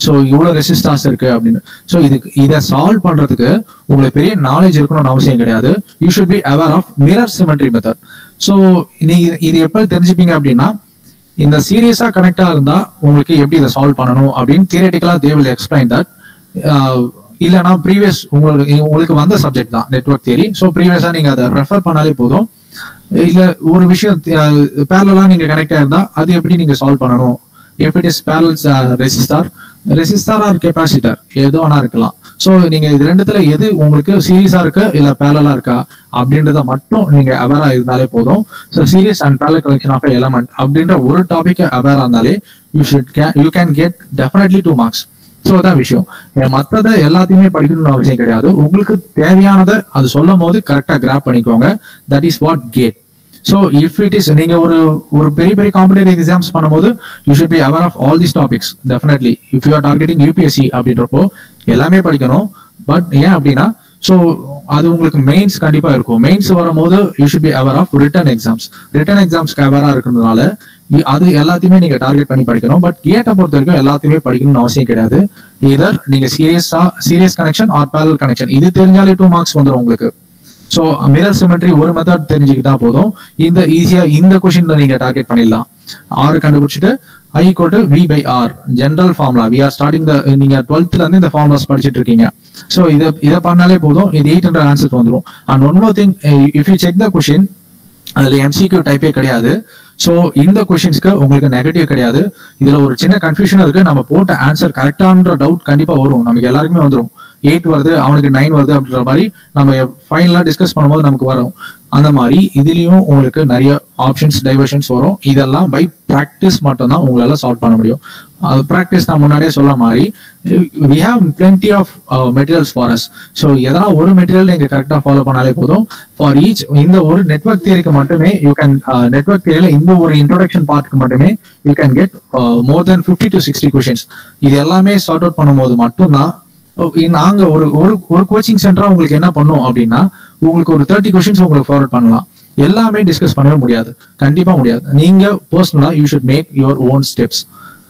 ஸோ இவ்வளவு ரெசிஸ்டான்ஸ் இருக்கு அப்படின்னு. ஸோ இதை சால்வ் பண்றதுக்கு உங்களுக்கு பெரிய நாலேஜ் இருக்கணும்னு அவசியம் கிடையாது. You should be aware of mirror symmetry method. So நீங்க இது எப்ப தெரிஞ்சுப்பீங்க அப்படின்னா இந்த சீரியஸா கனெக்டா இருந்தா உங்களுக்கு எப்படி இதை சால்வ் பண்ணணும் அப்படின்னு தியரிட்டிக்கலா தே வில் எக்ஸ்பிளைன் தட். இல்லைன்னா ப்ரீவியஸ் உங்களுக்கு வந்த சப்ஜெக்ட் தான் நெட்வொர்க் தியரி. ஸோ ப்ரீவியஸா நீங்க அதை ரெஃபர் பண்ணாலே போதும். இல்ல ஒரு விஷயம் பேரலா நீங்க கனெக்ட் ஆயிருந்தா அது எப்படி நீங்க சால்வ் பண்ணணும். if it is parallel resistor or capacitor ஏதோ ஒண்ணா இருக்கலாம். சோ நீங்க இது ரெண்டுத்துல எது உங்களுக்கு சீரியஸா இருக்கு இல்ல பேரலா இருக்கா அப்படின்றத மட்டும் நீங்க அவேரா இருந்தாலே போதும். So series and parallel connection of element அப்படின்ற ஒரு டாபிக் அவேரா இருந்தாலே you can get definitely 2 marks. So அதான் விஷயம். மற்றதை எல்லாத்தையுமே படிக்கணும்னு அவசியம் கிடையாது. உங்களுக்கு தேவையானதை அது சொல்லும் போது கரெக்டா கிராப் பண்ணிக்கோங்க. That is what GATE. So if it is நீங்க ஒரு பெரிய பெரிய காம்படிட்டிவ் எக்ஸாம்ஸ் பண்ணும்போது you should be aware of all these topics. Definitely if you are targeting UPSC அப்படின்றப்போ எல்லாமே படிக்கணும். பட் ஏன் அப்படின்னா ஸோ அது உங்களுக்கு மெயின்ஸ் கண்டிப்பா இருக்கும். மெயின்ஸ் வரும்போது you should be aware of written exams. Written எக்ஸாம்ஸ்க்கு அவேரா இருக்கிறதுனால அது எல்லாத்தையுமே நீங்க டார்கெட் பண்ணி படிக்கணும். பட் கேட்டை பொறுத்த வரைக்கும் எல்லாத்தையுமே படிக்கணும்னு அவசியம் கிடையாது. இதர் நீங்க series connection or parallel connection இது தெரிஞ்சாலே 2 மார்க்ஸ் வந்துடும் உங்களுக்கு. ஸோ மிரர் சிமெட்ரி ஒரு மெத்தட் தெரிஞ்சுக்கிட்டா போதும். இந்த ஈஸியா இந்த கொஸ்டின்ல நீங்க டார்கெட் பண்ணிடலாம். ஆறு கண்டுபிடிச்சிட்டு I = V/R general formula. We are starting நீங்க 12th இருந்து இந்த ஃபார்முலாஸ் படிச்சுட்டு இருக்கீங்க. ஸோ இதை பண்ணாலே போதும். இது 800 ஆன்சர்ஸ் வந்துடும். And one more thing, if you check the question அதுல MCQ டைப்பே கிடையாது. ஸோ இந்த கொஸ்டின்ஸ்க்கு உங்களுக்கு நெகட்டிவ் கிடையாது. இதுல ஒரு சின்ன கன்ஃபியூஷன் இருக்கு. நம்ம போட்ட ஆன்சர் கரெக்டான்ற டவுட் கண்டிப்பா வரும். நமக்கு எல்லாருக்குமே வந்துடும். 8 வருது அவனுக்கு 9 வருது அப்படின்ற மாதிரி நம்ம ஃபைனலா டிஸ்கஸ் பண்ணும்போது நமக்கு வரும். அந்த மாதிரி இதுலயும் உங்களுக்கு நிறைய ஆப்ஷன்ஸ் டைவர்ஷன்ஸ் வரும். இதெல்லாம் பை ப்ராக்டிஸ் மட்டும் தான் உங்களால சால்வ் பண்ண முடியும். அது ப்ராக்டிஸ் நான் முன்னாடியே சொல்ல மாதிரி we have plenty of materials for us. So எதனா ஒரு மெட்டீரியல் நீங்க கரெக்டா ஃபாலோ பண்ணாலே போதும். ஃபார் ஈச் இந்த ஒரு நெட்வொர்க் தியரிக்கு மட்டுமே யூ கேன் நெட்வொர்க் தியரியில இந்த ஒரு இன்ட்ரோடக்ஷன் பார்ட்க்கு மட்டுமே you can get more then 50 to 60 questions. இது எல்லாமே சார்ட் அவுட் பண்ணும்போது மட்டும்தான் நாங்க ஒரு கோச்சிங் சென்டரா உங்களுக்கு என்ன பண்ணும் அப்படின்னா உங்களுக்கு ஒரு 30 கொஸ்டின்ஸ் உங்களுக்கு ஃபார்வர்ட் பண்ணலாம். எல்லாமே டிஸ்கஸ் பண்ணவே முடியாது, கண்டிப்பா முடியாது. நீங்க பர்சனலா you should make your own steps.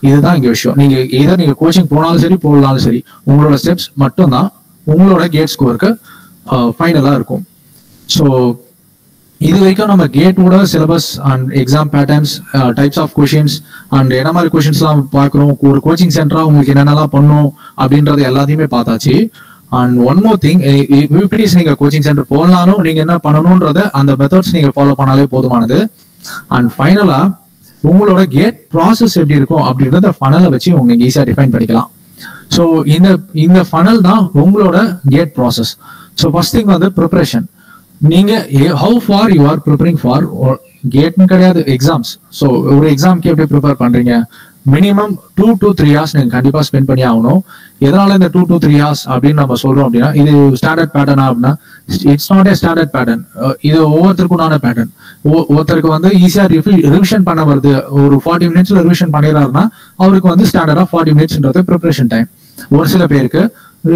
இதுதான் இங்க விஷயம். நீங்க கோச்சிங் போனாலும் சரி போகலாலும் சரி உங்களோட ஸ்டெப்ஸ் மட்டும்தான் உங்களோட கேட் ஸ்கோருக்கு ஃபைனலா இருக்கும். ஸோ இது வரைக்கும் நம்ம கேட்டோட syllabus and exam patterns, types of questions and என்ன மாதிரி கொஷின்ஸ் எல்லாம் பார்க்குறோம், ஒரு கோச்சிங் சென்டரா உங்களுக்கு என்னென்னலாம் பண்ணும் அப்படின்றது எல்லாத்தையுமே பார்த்தாச்சு. அண்ட் ஒன் மோர் திங், யூபிடிஸ் நீங்க கோச்சிங் சென்டர் போனாலும் நீங்க என்ன பண்ணணும்ன்றத அந்த மெத்தட்ஸ் நீங்க ஃபாலோ பண்ணாலே போதுமானது. அண்ட் ஃபைனலா உங்களோட கேட் ப்ராசஸ் எப்படி இருக்கும் அப்படின்றத ஃபனலை வச்சு உங்களுக்கு ஈஸியா டிஃபைன் பண்ணிக்கலாம். ஸோ இந்த ஃபனல் தான் உங்களோட GATE process. So first thing வந்து ப்ரிப்பரேஷன். நீங்க how far you are preparing for கேட்னு கிடையாது, எக்ஸாம்ஸ். ஸோ ஒரு எக்ஸாம்க்கு எப்படி ப்ரிப்பேர் பண்றீங்க? மினிமம் 2 to 3 hours நீங்க கண்டிப்பா ஸ்பெண்ட் பண்ணி ஆகணும். எதனால இந்த 2 to 3 hours அப்படின்னு நம்ம சொல்றோம் அப்படின்னா இது ஸ்டாண்டர்ட் பேட்டர்னா அப்படின்னா it's not a standard pattern. இது ஒவ்வொருத்தருக்குமான பேட்டர்ன். ஒருத்தருக்கு வந்து ஈஸியா ரிவிஷன் பண்ண வருது, ஒரு 40 minutesல ரிவிஷன் பண்ணிடுறாருன்னா அவருக்கு வந்து ஸ்டாண்டர்டா 40 minutesன்றது ப்ரிப்பரேஷன் டைம். ஒரு சில பேருக்கு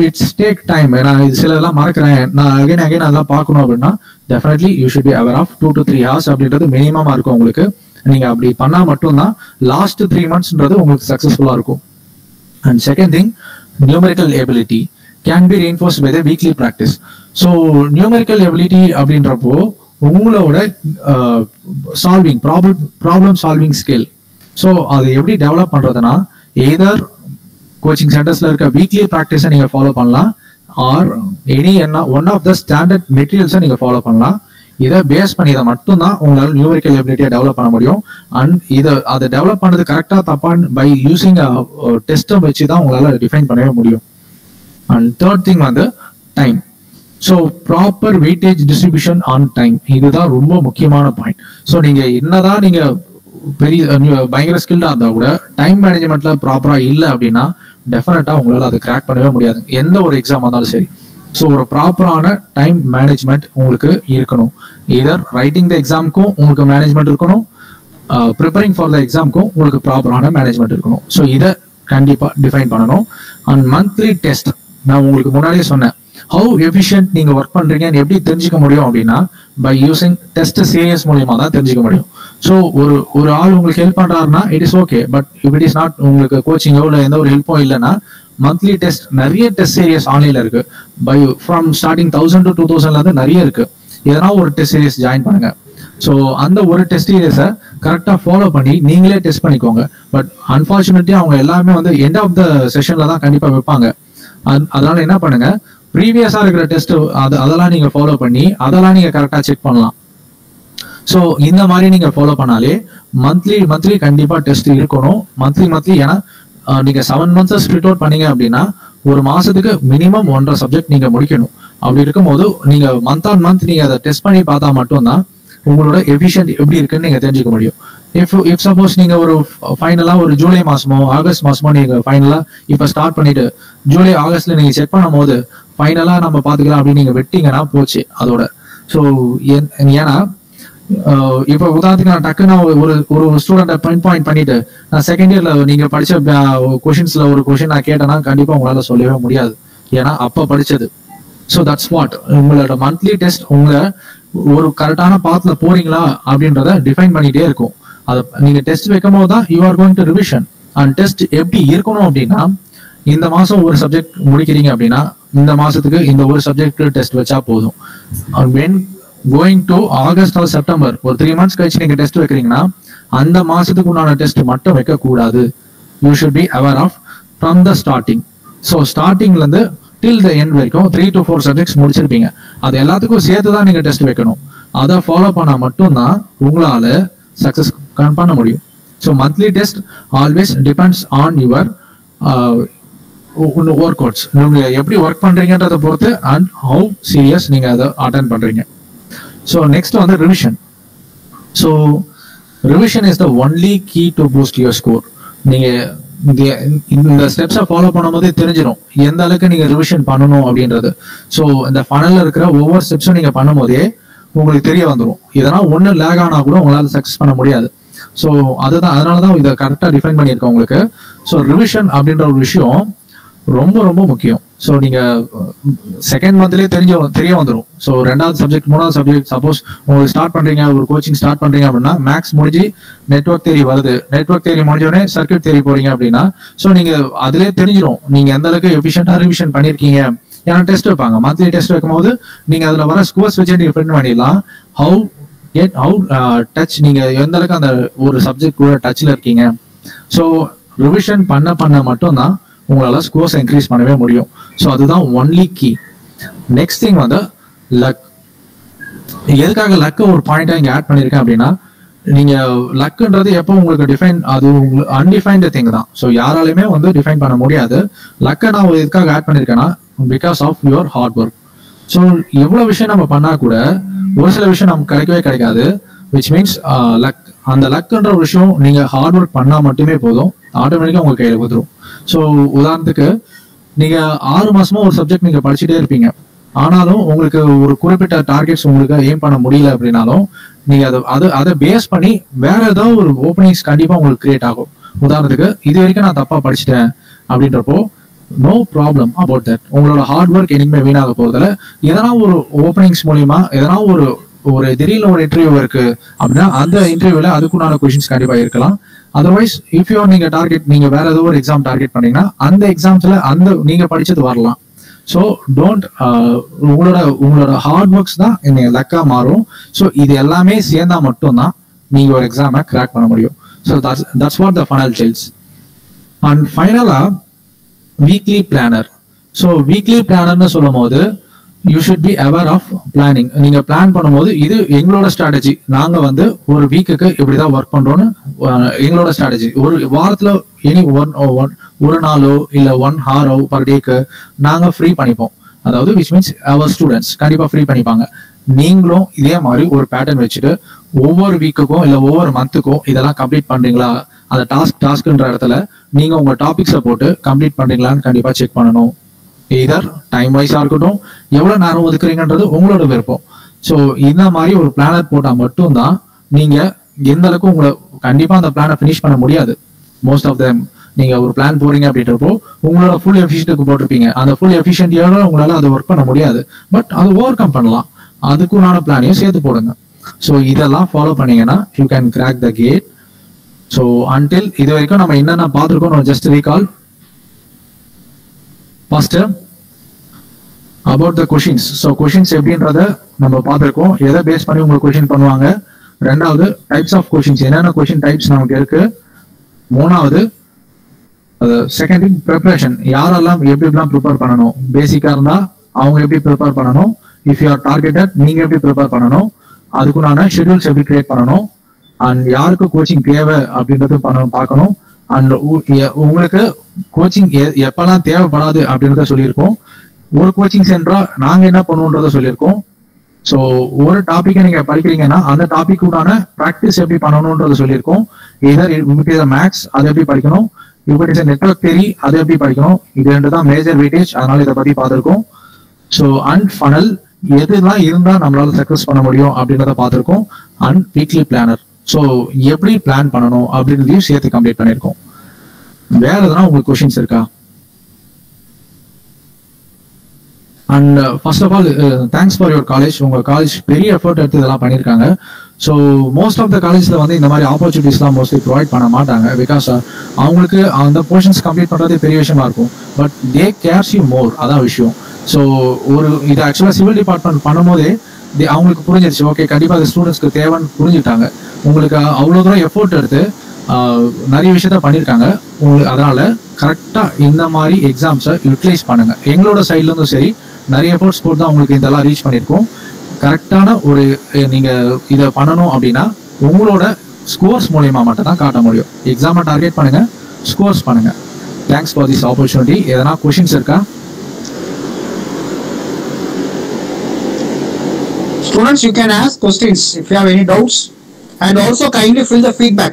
இட்ஸ் டேக் டைம். நான் இது சில எல்லாம் மறக்கிறேன், நான் அகைன் அதெல்லாம் பார்க்கணும் அப்படின்னா definitely you should be aware of 2 to 3 hours அப்படின்றது மினிமமா இருக்கும் உங்களுக்கு. நீங்க அப்படி பண்ணா மட்டும்தான் லாஸ்ட் 3 monthsன்றது உங்களுக்கு சக்சஸ்ஃபுல்லா இருக்கும். And second thing, numerical ability can be reinforced by the weekly practice. So numerical ability அப்படின்றப்போ உங்களோட solving problem solving skill. So அது எப்படி டெவலப் பண்றதுன்னா எய்தர் கோச்சிங் சென்டர்ஸ்ல இருக்க வீக்லி ப்ராக்டிஸை நீங்க ஃபாலோ பண்ணலாம் or one of the standard மெட்டீரியல்ஸை நீங்க ஃபாலோ பண்ணலாம். இதை பேஸ் பண்ணி இதை மட்டும்தான் உங்களால நியூமெரிக்கல் எபிலிட்டியை டெவலப் பண்ண முடியும். அண்ட் அதை டெவலப் பண்ணது கரெக்டா தப்பான்னு பை யூசிங் டெஸ்ட்டை வச்சு தான் உங்களால டிஃபைன் பண்ணவே முடியும். அண்ட் தேர்ட் திங் வந்து time. So proper weightage distribution on time, இதுதான் ரொம்ப முக்கியமான பாயிண்ட். ஸோ நீங்க என்னதான் நீங்க பயங்கர ஸ்கில்டா இருந்தா கூட டைம் மேனேஜ்மெண்ட்ல ப்ராப்பரா இல்லை அப்படின்னா டெஃபினட்டா உங்களால அதை கிராக் பண்ணவே முடியாது, எந்த ஒரு எக்ஸாம் இருந்தாலும் சரி. ஸோ ஒரு ப்ராப்பரான டைம் மேனேஜ்மெண்ட் உங்களுக்கு இருக்கணும். இதர் ரைட்டிங் த எக்ஸாமுக்கும் உங்களுக்கு மேனேஜ்மெண்ட் இருக்கணும், ப்ரிப்பரிங் ஃபார் த எக்ஸாமுக்கும் உங்களுக்கு ப்ராப்பரான மேனேஜ்மெண்ட் இருக்கணும். ஸோ இதை கண்டிப்பா டிஃபைன் பண்ணணும். அண்ட் மந்த்லி டெஸ்ட், நான் உங்களுக்கு முன்னாடியே சொன்னேன் ஹவு எஃபிஷியன்ட் நீங்க ஒர்க் பண்றீங்கன்னு எப்படி தெரிஞ்சுக்க முடியும் அப்படின்னா பை யூசிங் டெஸ்ட் சீரியஸ் மூலியமா தான் தெரிஞ்சுக்க முடியும். ஸோ ஒரு ஆள் உங்களுக்கு ஹெல்ப் பண்றாருன்னா it is okay. But if it is not, உங்களுக்கு கோச்சிங்கோ இல்லை எந்த ஒரு ஹெல்ப்பும் இல்லைன்னா மந்த்லி டெஸ்ட், நிறைய டெஸ்ட் சீரியஸ் ஆன்லைன்ல இருக்கு. பை ஃப்ரம் ஸ்டார்டிங் 1000 to 2000ல இருந்து நிறைய இருக்கு. எதனா ஒரு டெஸ்ட் சீரியஸ் ஜாயின் பண்ணுங்க. ஸோ அந்த ஒரு டெஸ்ட் சீரியஸை கரெக்டா ஃபாலோ பண்ணி நீங்களே டெஸ்ட் பண்ணிக்கோங்க. பட் அன்பார்ச்சுனேட்லி அவங்க எல்லாமே வந்து எண்ட் ஆஃப் த செஷன்ல தான் கண்டிப்பா வைப்பாங்க. அதனால என்ன பண்ணுங்க, ப்ரீவியஸா இருக்கிற டெஸ்ட் அதெல்லாம் நீங்க ஃபாலோ பண்ணி அதெல்லாம் நீங்க கரெக்டா செக் பண்ணலாம். ஸோ இந்த மாதிரி நீங்க ஃபாலோ பண்ணாலே மந்த்லி கண்டிப்பா டெஸ்ட் இருக்கணும். மந்த்லி ஏன்னா நீங்க 7 months ஸ்பிளிட் அவுட் பண்ணீங்க அப்படின்னா ஒரு மாசத்துக்கு மினிமம் 1.5 subject நீங்க முடிக்கணும். அப்படி இருக்கும்போது நீங்க மந்த் ஆன் மந்த் நீங்க அதை டெஸ்ட் பண்ணி பார்த்தா மட்டும்தான் உங்களோட எஃபிஷியன்ட் எப்படி இருக்குன்னு நீங்க தெரிஞ்சுக்க முடியும். இஃப் சப்போஸ் நீங்க ஒரு ஃபைனலா ஒரு ஜூலை மாசமோ ஆகஸ்ட் மாசமோ நீங்க ஃபைனலா இப்ப ஸ்டார்ட் பண்ணிட்டு ஜூலை ஆகஸ்ட்ல நீங்க செக் பண்ணும் போது ஃபைனலா நம்ம பாத்துக்கலாம் அப்படின்னு நீங்க வெட்டிங்கன்னா போச்சு அதோட. ஸோ ஏன்னா இப்ப உதாரணத்துக்கு நான் டக்குன்னு ஒரு ஸ்டூடெண்ட்டை பாயிண்ட் பண்ணிட்டு நான் செகண்ட் இயர்ல நீங்க படிச்ச கொஸ்டின்ஸ்ல ஒரு கொஸ்டின் நான் கேட்டேன்னா கண்டிப்பா உங்களால சொல்லவே முடியாது, ஏன்னா அப்ப படிச்சது. ஸோ தட்ஸ் வாட் உங்களோட மந்த்லி டெஸ்ட் உங்களை ஒரு கரெக்டான பாத்ல போறீங்களா அப்படின்றத டிஃபைன் பண்ணிட்டே இருக்கும். அதை நீங்க டெஸ்ட் வைக்கும் போது தான் you are going to revision. And test எப்படி இருக்கணும் அப்படின்னா, இந்த மாசம் ஒரு சப்ஜெக்ட் முடிக்கிறீங்க அப்படின்னா இந்த மாசத்துக்கு இந்த ஒரு சப்ஜெக்ட் டெஸ்ட் வச்சா போதும். When going to August or September ஒரு 3 months கழிச்சு நீங்க டெஸ்ட் வைக்கிறீங்கன்னா அந்த மாசத்துக்கு உண்டான டெஸ்ட் மட்டும் வைக்க கூடாது. You should be aware off from the starting. So ஸ்டார்டிங்ல இருந்து டில் த எண்ட் வரைக்கும் 3 to 4 சப்ஜெக்ட்ஸ் முடிச்சிருப்பீங்க. அது எல்லாத்துக்கும் சேர்த்து தான் நீங்க டெஸ்ட் வைக்கணும். அதை ஃபாலோ பண்ணா மட்டும்தான் உங்களால சக்சஸ் பண்ண முடியும். So monthly test always depends on your work outs. நீங்க எப்படி ஒர்க் பண்றீங்கன்றதை பொறுத்து அண்ட் ஹவு சீரியஸ் நீங்க அதை அட்டென்ட் பண்றீங்க. ஸோ நெக்ஸ்ட் வந்து revision. So revision is the only key to boost your score. நீங்க இந்த ஸ்டெப்ஸை ஃபாலோ பண்ணும்போதே தெரிஞ்சிடும் எந்த அளவுக்கு நீங்க ரிவிஷன் பண்ணணும் அப்படின்றது. ஸோ இந்த ஃபனல்ல இருக்கிற ஒவ்வொரு ஸ்டெப்ஸும் நீங்க பண்ணும் போதே உங்களுக்கு தெரிய வந்துடும். இதெல்லாம் ஒண்ணு லேக் ஆனா கூட உங்களால சக்சஸ் பண்ண முடியாது. ஸோ அதனாலதான் இதை கரெக்டா டிஃபைன் பண்ணியிருக்கேன் உங்களுக்கு. ஸோ ரிவிஷன் அப்படின்ற ஒரு விஷயம் ரொம்ப ரொம்ப முக்கியம். ஸோ நீங்க செகண்ட் மந்த்லயே தெரிய வந்துடும். ஸோ 2வது சப்ஜெக்ட் 3வது சப்ஜெக்ட் சப்போஸ் உங்களுக்கு ஸ்டார்ட் பண்றீங்க, ஒரு கோச்சிங் ஸ்டார்ட் பண்றீங்க அப்படின்னா மேக்ஸ் முடிஞ்சு நெட்வொர்க் தியரி வருது, நெட்வொர்க் தியரி முடிஞ்சோடனே சர்க்யூட் தியரி போறீங்க அப்படின்னா ஸோ நீங்க அதுலயே தெரிஞ்சிடும் நீங்க எந்த அளவுக்கு எஃபிஷியன்டா ரிவிஷன் பண்ணிருக்கீங்க. ஏன்னா டெஸ்ட் வைப்பாங்க, மந்த்லி டெஸ்ட் வைக்கும் போது நீங்க அதுல வர ஸ்கோர்ஸ் வச்சு நீங்க பிரிண்ட் பண்ணிடலாம். ஹவு டச் நீங்க எந்த அளவுக்கு அந்த ஒரு சப்ஜெக்ட் கூட டச்ல இருக்கீங்க. ஸோ ரிவிஷன் பண்ண மட்டும்தான் உங்களால ஸ்கோர்ஸ் இன்க்ரீஸ் பண்ணவே முடியும். ஸோ அதுதான் ஒன்லி கீ. நெக்ஸ்ட் திங் வந்து லக். எதுக்காக லக் ஒரு பாயிண்டா இங்க ஆட் பண்ணிருக்கேன் அப்படின்னா, நீங்க லக்ன்றது எப்போ உங்களுக்கு டிஃபைன், அது உங்களுக்கு அன்டிஃபைன்டு திங் தான். ஸோ யாராலையுமே வந்து டிஃபைன் பண்ண முடியாது. லக்கை நான் எதுக்காக ஆட் பண்ணிருக்கேன்னா because of your hard work. So எவ்வளவு விஷயம் நம்ம பண்ணா கூட ஒரு சில விஷயம் நமக்கு கிடைக்கவே கிடைக்காது. Which means luck. அந்த லக்ன்ற ஒரு விஷயம் நீங்க ஹார்ட் ஒர்க் பண்ணா மட்டுமே போதும், ஆட்டோமேட்டிக்கா உங்க கையில வந்துடும். ஸோ உதாரணத்துக்கு நீங்க 6 மாசமா ஒரு சப்ஜெக்ட் நீங்க படிச்சுட்டே இருப்பீங்க, ஆனாலும் உங்களுக்கு ஒரு குறிப்பிட்ட டார்கெட்ஸ் உங்களுக்கு எய்ம் பண்ண முடியல அப்படின்னாலும் நீங்க அதை பேஸ் பண்ணி வேற ஏதாவது ஒரு ஓப்பனிங்ஸ் கண்டிப்பா உங்களுக்கு கிரியேட் ஆகும். உதாரணத்துக்கு இது வரைக்கும் நான் தப்பா படிச்சுட்டேன் அப்படின்றப்போ நோ ப்ராப்ளம் அபவுட் தட். உங்களோட ஹார்ட் ஒர்க் என்னைக்குமே வீணாக போறதுல எதனா ஒரு ஓப்பனிங்ஸ் மூலியமா எதனா ஒரு திடீர்னு ஒரு இன்டர்வியூ இருக்கு அப்படின்னா அந்த இன்டர்வியூல அதுக்குண்டான கொஸ்டின்ஸ் கண்டிப்பா இருக்கலாம். அதர்வைஸ் இஃப் யூ நீங்க டார்கெட் நீங்க வேற ஏதோ ஒரு எக்ஸாம் டார்கெட் பண்ணீங்கன்னா அந்த எக்ஸாம்ஸ்ல அந்த நீங்க படிச்சது வரலாம். ஸோ டோன்ட் உங்களோட ஹார்ட் ஒர்க்ஸ் தான் நீங்க லக்கா மாறும். ஸோ இது எல்லாமே சேர்ந்தா மட்டும்தான் நீங்க ஒரு எக்ஸாமை கிராக் பண்ண முடியும். So that's what the funnel tells. And ஃபைனலா வீக்லி பிளானர். ஸோ வீக்லி பிளானர்னு சொல்லும் போது you should be aware of planning. நீங்க பிளான் பண்ணும்போது இது எங்களோட ஸ்ட்ராட்டஜி, நாங்க வந்து ஒரு வீக்குக்கு இப்படிதான் ஒர்க் பண்றோம்னு எங்களோட ஸ்ட்ராட்டஜி. ஒரு வாரத்துல எனி ஒரு நாளோ இல்ல 1 hour பர் டேக்கு நாங்க ஃப்ரீ பண்ணிப்போம். அதாவது விச் மீன்ஸ் அவர் ஸ்டூடெண்ட்ஸ் கண்டிப்பா ஃப்ரீ பண்ணிப்பாங்க. நீங்களும் இதே மாதிரி ஒரு பேட்டர்ன் வச்சுட்டு ஒவ்வொரு வீக்குக்கும் இல்ல ஒவ்வொரு மந்த்துக்கும் இதெல்லாம் கம்ப்ளீட் பண்றீங்களா, அந்த டாஸ்க்ன்ற இடத்துல நீங்க உங்க டாபிக்ஸை போட்டு கம்ப்ளீட் பண்றீங்களான்னு கண்டிப்பா செக் பண்ணணும். இதர் டைம் வைஸா இருக்கட்டும், எவ்வளவு நேரம் ஒதுக்குறீங்கன்றது உங்களோட விருப்பம். ஸோ இந்த மாதிரி ஒரு பிளானர் போட்டா மட்டும்தான் நீங்க எந்த அளவுக்கு உங்களை கண்டிப்பா அந்த பிளானை பினிஷ் பண்ண முடியாது. மோஸ்ட் ஆஃப் தம் நீங்க ஒரு பிளான் போறீங்க அப்படின்றப்போ உங்களோட ஃபுல் எஃபிஷியன்ட்டுக்கு போட்டிருப்பீங்க, அந்த ஃபுல் எஃபிஷியன்டியோட உங்களால அதை ஒர்க் பண்ண முடியாது. பட் அது ஓவர் கம் பண்ணலாம், அதுக்குண்டான பிளானையும் சேர்த்து போடுங்க. ஸோ இதெல்லாம் ஃபாலோ பண்ணீங்கன்னா you can crack the GATE. So until இது வரைக்கும் நம்ம என்னென்ன பார்த்துருக்கோம் just recall. First about the questions. So questions எப்படின்றத நம்ம பார்த்துருக்கோம், எதை பேஸ் பண்ணி உங்களுக்கு கொஷின் பண்ணுவாங்க. 2வது டைப்ஸ் ஆஃப் கொஷின்ஸ், என்னென்ன கொஷின் டைப்ஸ் நமக்கு இருக்கு. 3வது செகண்ட் திங் ப்ரிப்பரேஷன், யாரெல்லாம் எப்படிலாம் ப்ரிப்பேர் பண்ணணும். பேசிக்கா இருந்தா அவங்க எப்படி ப்ரிப்பேர் பண்ணணும், இஃப் யூ ஆர் டார்கெட்டட் நீங்க எப்படி ப்ரிப்பேர் பண்ணணும், அதுக்குண்டான ஷெட்யூல்ஸ் எப்படி கிரியேட் பண்ணணும், அண்ட் யாருக்கு கோச்சிங் தேவை அப்படின்றது பார்க்கணும். அண்ட் உங்களுக்கு கோச்சிங் எப்பெல்லாம் தேவைப்படாது அப்படின்றத சொல்லியிருக்கோம். ஒரு கோச்சிங் சென்டரா நாங்க என்ன பண்ணுவோன்றத சொல்லியிருக்கோம். ஸோ ஒரு டாபிக்கை நீங்க படிக்கிறீங்கன்னா அந்த டாபிக் உடான ப்ராக்டிஸ் எப்படி பண்ணணும்ன்றது சொல்லியிருக்கோம். இதர் மேக்ஸ் அதை எப்படி படிக்கணும், நெட்வொர்க் தியரி அதை எப்படி படிக்கணும், இது ரெண்டு தான் மேஜர் வெயிட்டேஜ். அதனால இதை பத்தி பார்த்துருக்கோம். ஸோ அண்ட் ஃபனல் எதுலாம் இருந்தா நம்மளால சக்சஸ் பண்ண முடியும் அப்படின்றத பார்த்துருக்கோம். அண்ட் வீக்லி பிளானர், ஸோ எப்படி பிளான் பண்ணணும் அப்படின்றதையும் சேர்த்து கம்ப்ளீட் பண்ணியிருக்கோம். வேற எதனா உங்களுக்கு கொஸ்டின்ஸ் இருக்கா? And first of all thanks for your college. உங்க காலேஜ் பெரிய எஃபர்ட் எடுத்து இதெல்லாம் பண்ணியிருக்காங்க. ஸோ மோஸ்ட் ஆஃப் த காலேஜ்ல வந்து இந்த மாதிரி ஆப்பர்ச்சுனிட்டிஸ்லாம் மோஸ்ட்லி ப்ரொவைட் பண்ண மாட்டாங்க. பிகாஸ் அவங்களுக்கு அந்த போர்ஷன்ஸ் கம்ப்ளீட் பண்றது பெரிய விஷயமா இருக்கும். But they CARES you more, அதான் விஷயம். ஸோ ஒரு இது ஆக்சுவலாக சிவில் டிபார்ட்மெண்ட் பண்ணும்போதே அவங்களுக்கு புரிஞ்சிருச்சு, ஓகே கண்டிப்பாக அது ஸ்டூடெண்ட்ஸ்க்கு தேவைன்னு புரிஞ்சுட்டாங்க. உங்களுக்கு அவ்வளோ தூரம் எஃபோர்ட் எடுத்து நிறைய விஷயத்த பண்ணியிருக்காங்க. உங்களுக்கு அதனால கரெக்டாக இந்த மாதிரி எக்ஸாம்ஸை யூட்டிலைஸ் பண்ணுங்க. எங்களோட சைட்லேருந்தும் சரி நிறைய எஃபோர்ட்ஸ் போட்டு தான் உங்களுக்கு இதெல்லாம் ரீச் பண்ணியிருக்கோம். கரெக்டான ஒரு நீங்கள் இதை பண்ணணும் அப்படின்னா உங்களோட ஸ்கோர்ஸ் மூலயமா மட்டும் தான் காட்ட முடியும். எக்ஸாமை டார்கெட் பண்ணுங்க, ஸ்கோர்ஸ் பண்ணுங்க. Thanks for this opportunity. எதனா கொஷின்ஸ் இருக்கா? Students, you can ask questions if you have any doubts, and also kindly fill the feedback.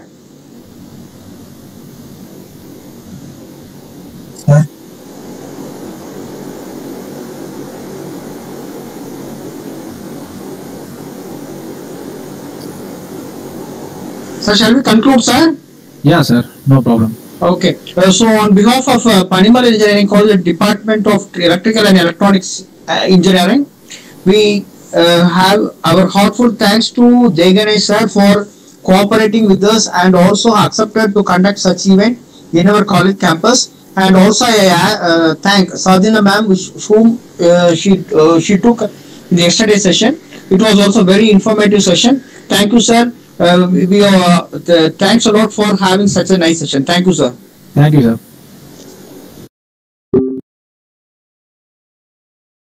So shall we conclude, sir? Yeah, sir. No problem. Okay. So on behalf of Panimal Engineering College Department of Electrical and Electronics Engineering, we have our heartfelt thanks to Deganesh sir for cooperating with us and also accepted to conduct such event in our college campus. And also I thank Sadhina ma'am, whom she took in the yesterday session. It was also very informative session. Thank you, sir. Thanks a lot for having such a nice session. Thank you, sir. Thank you, sir.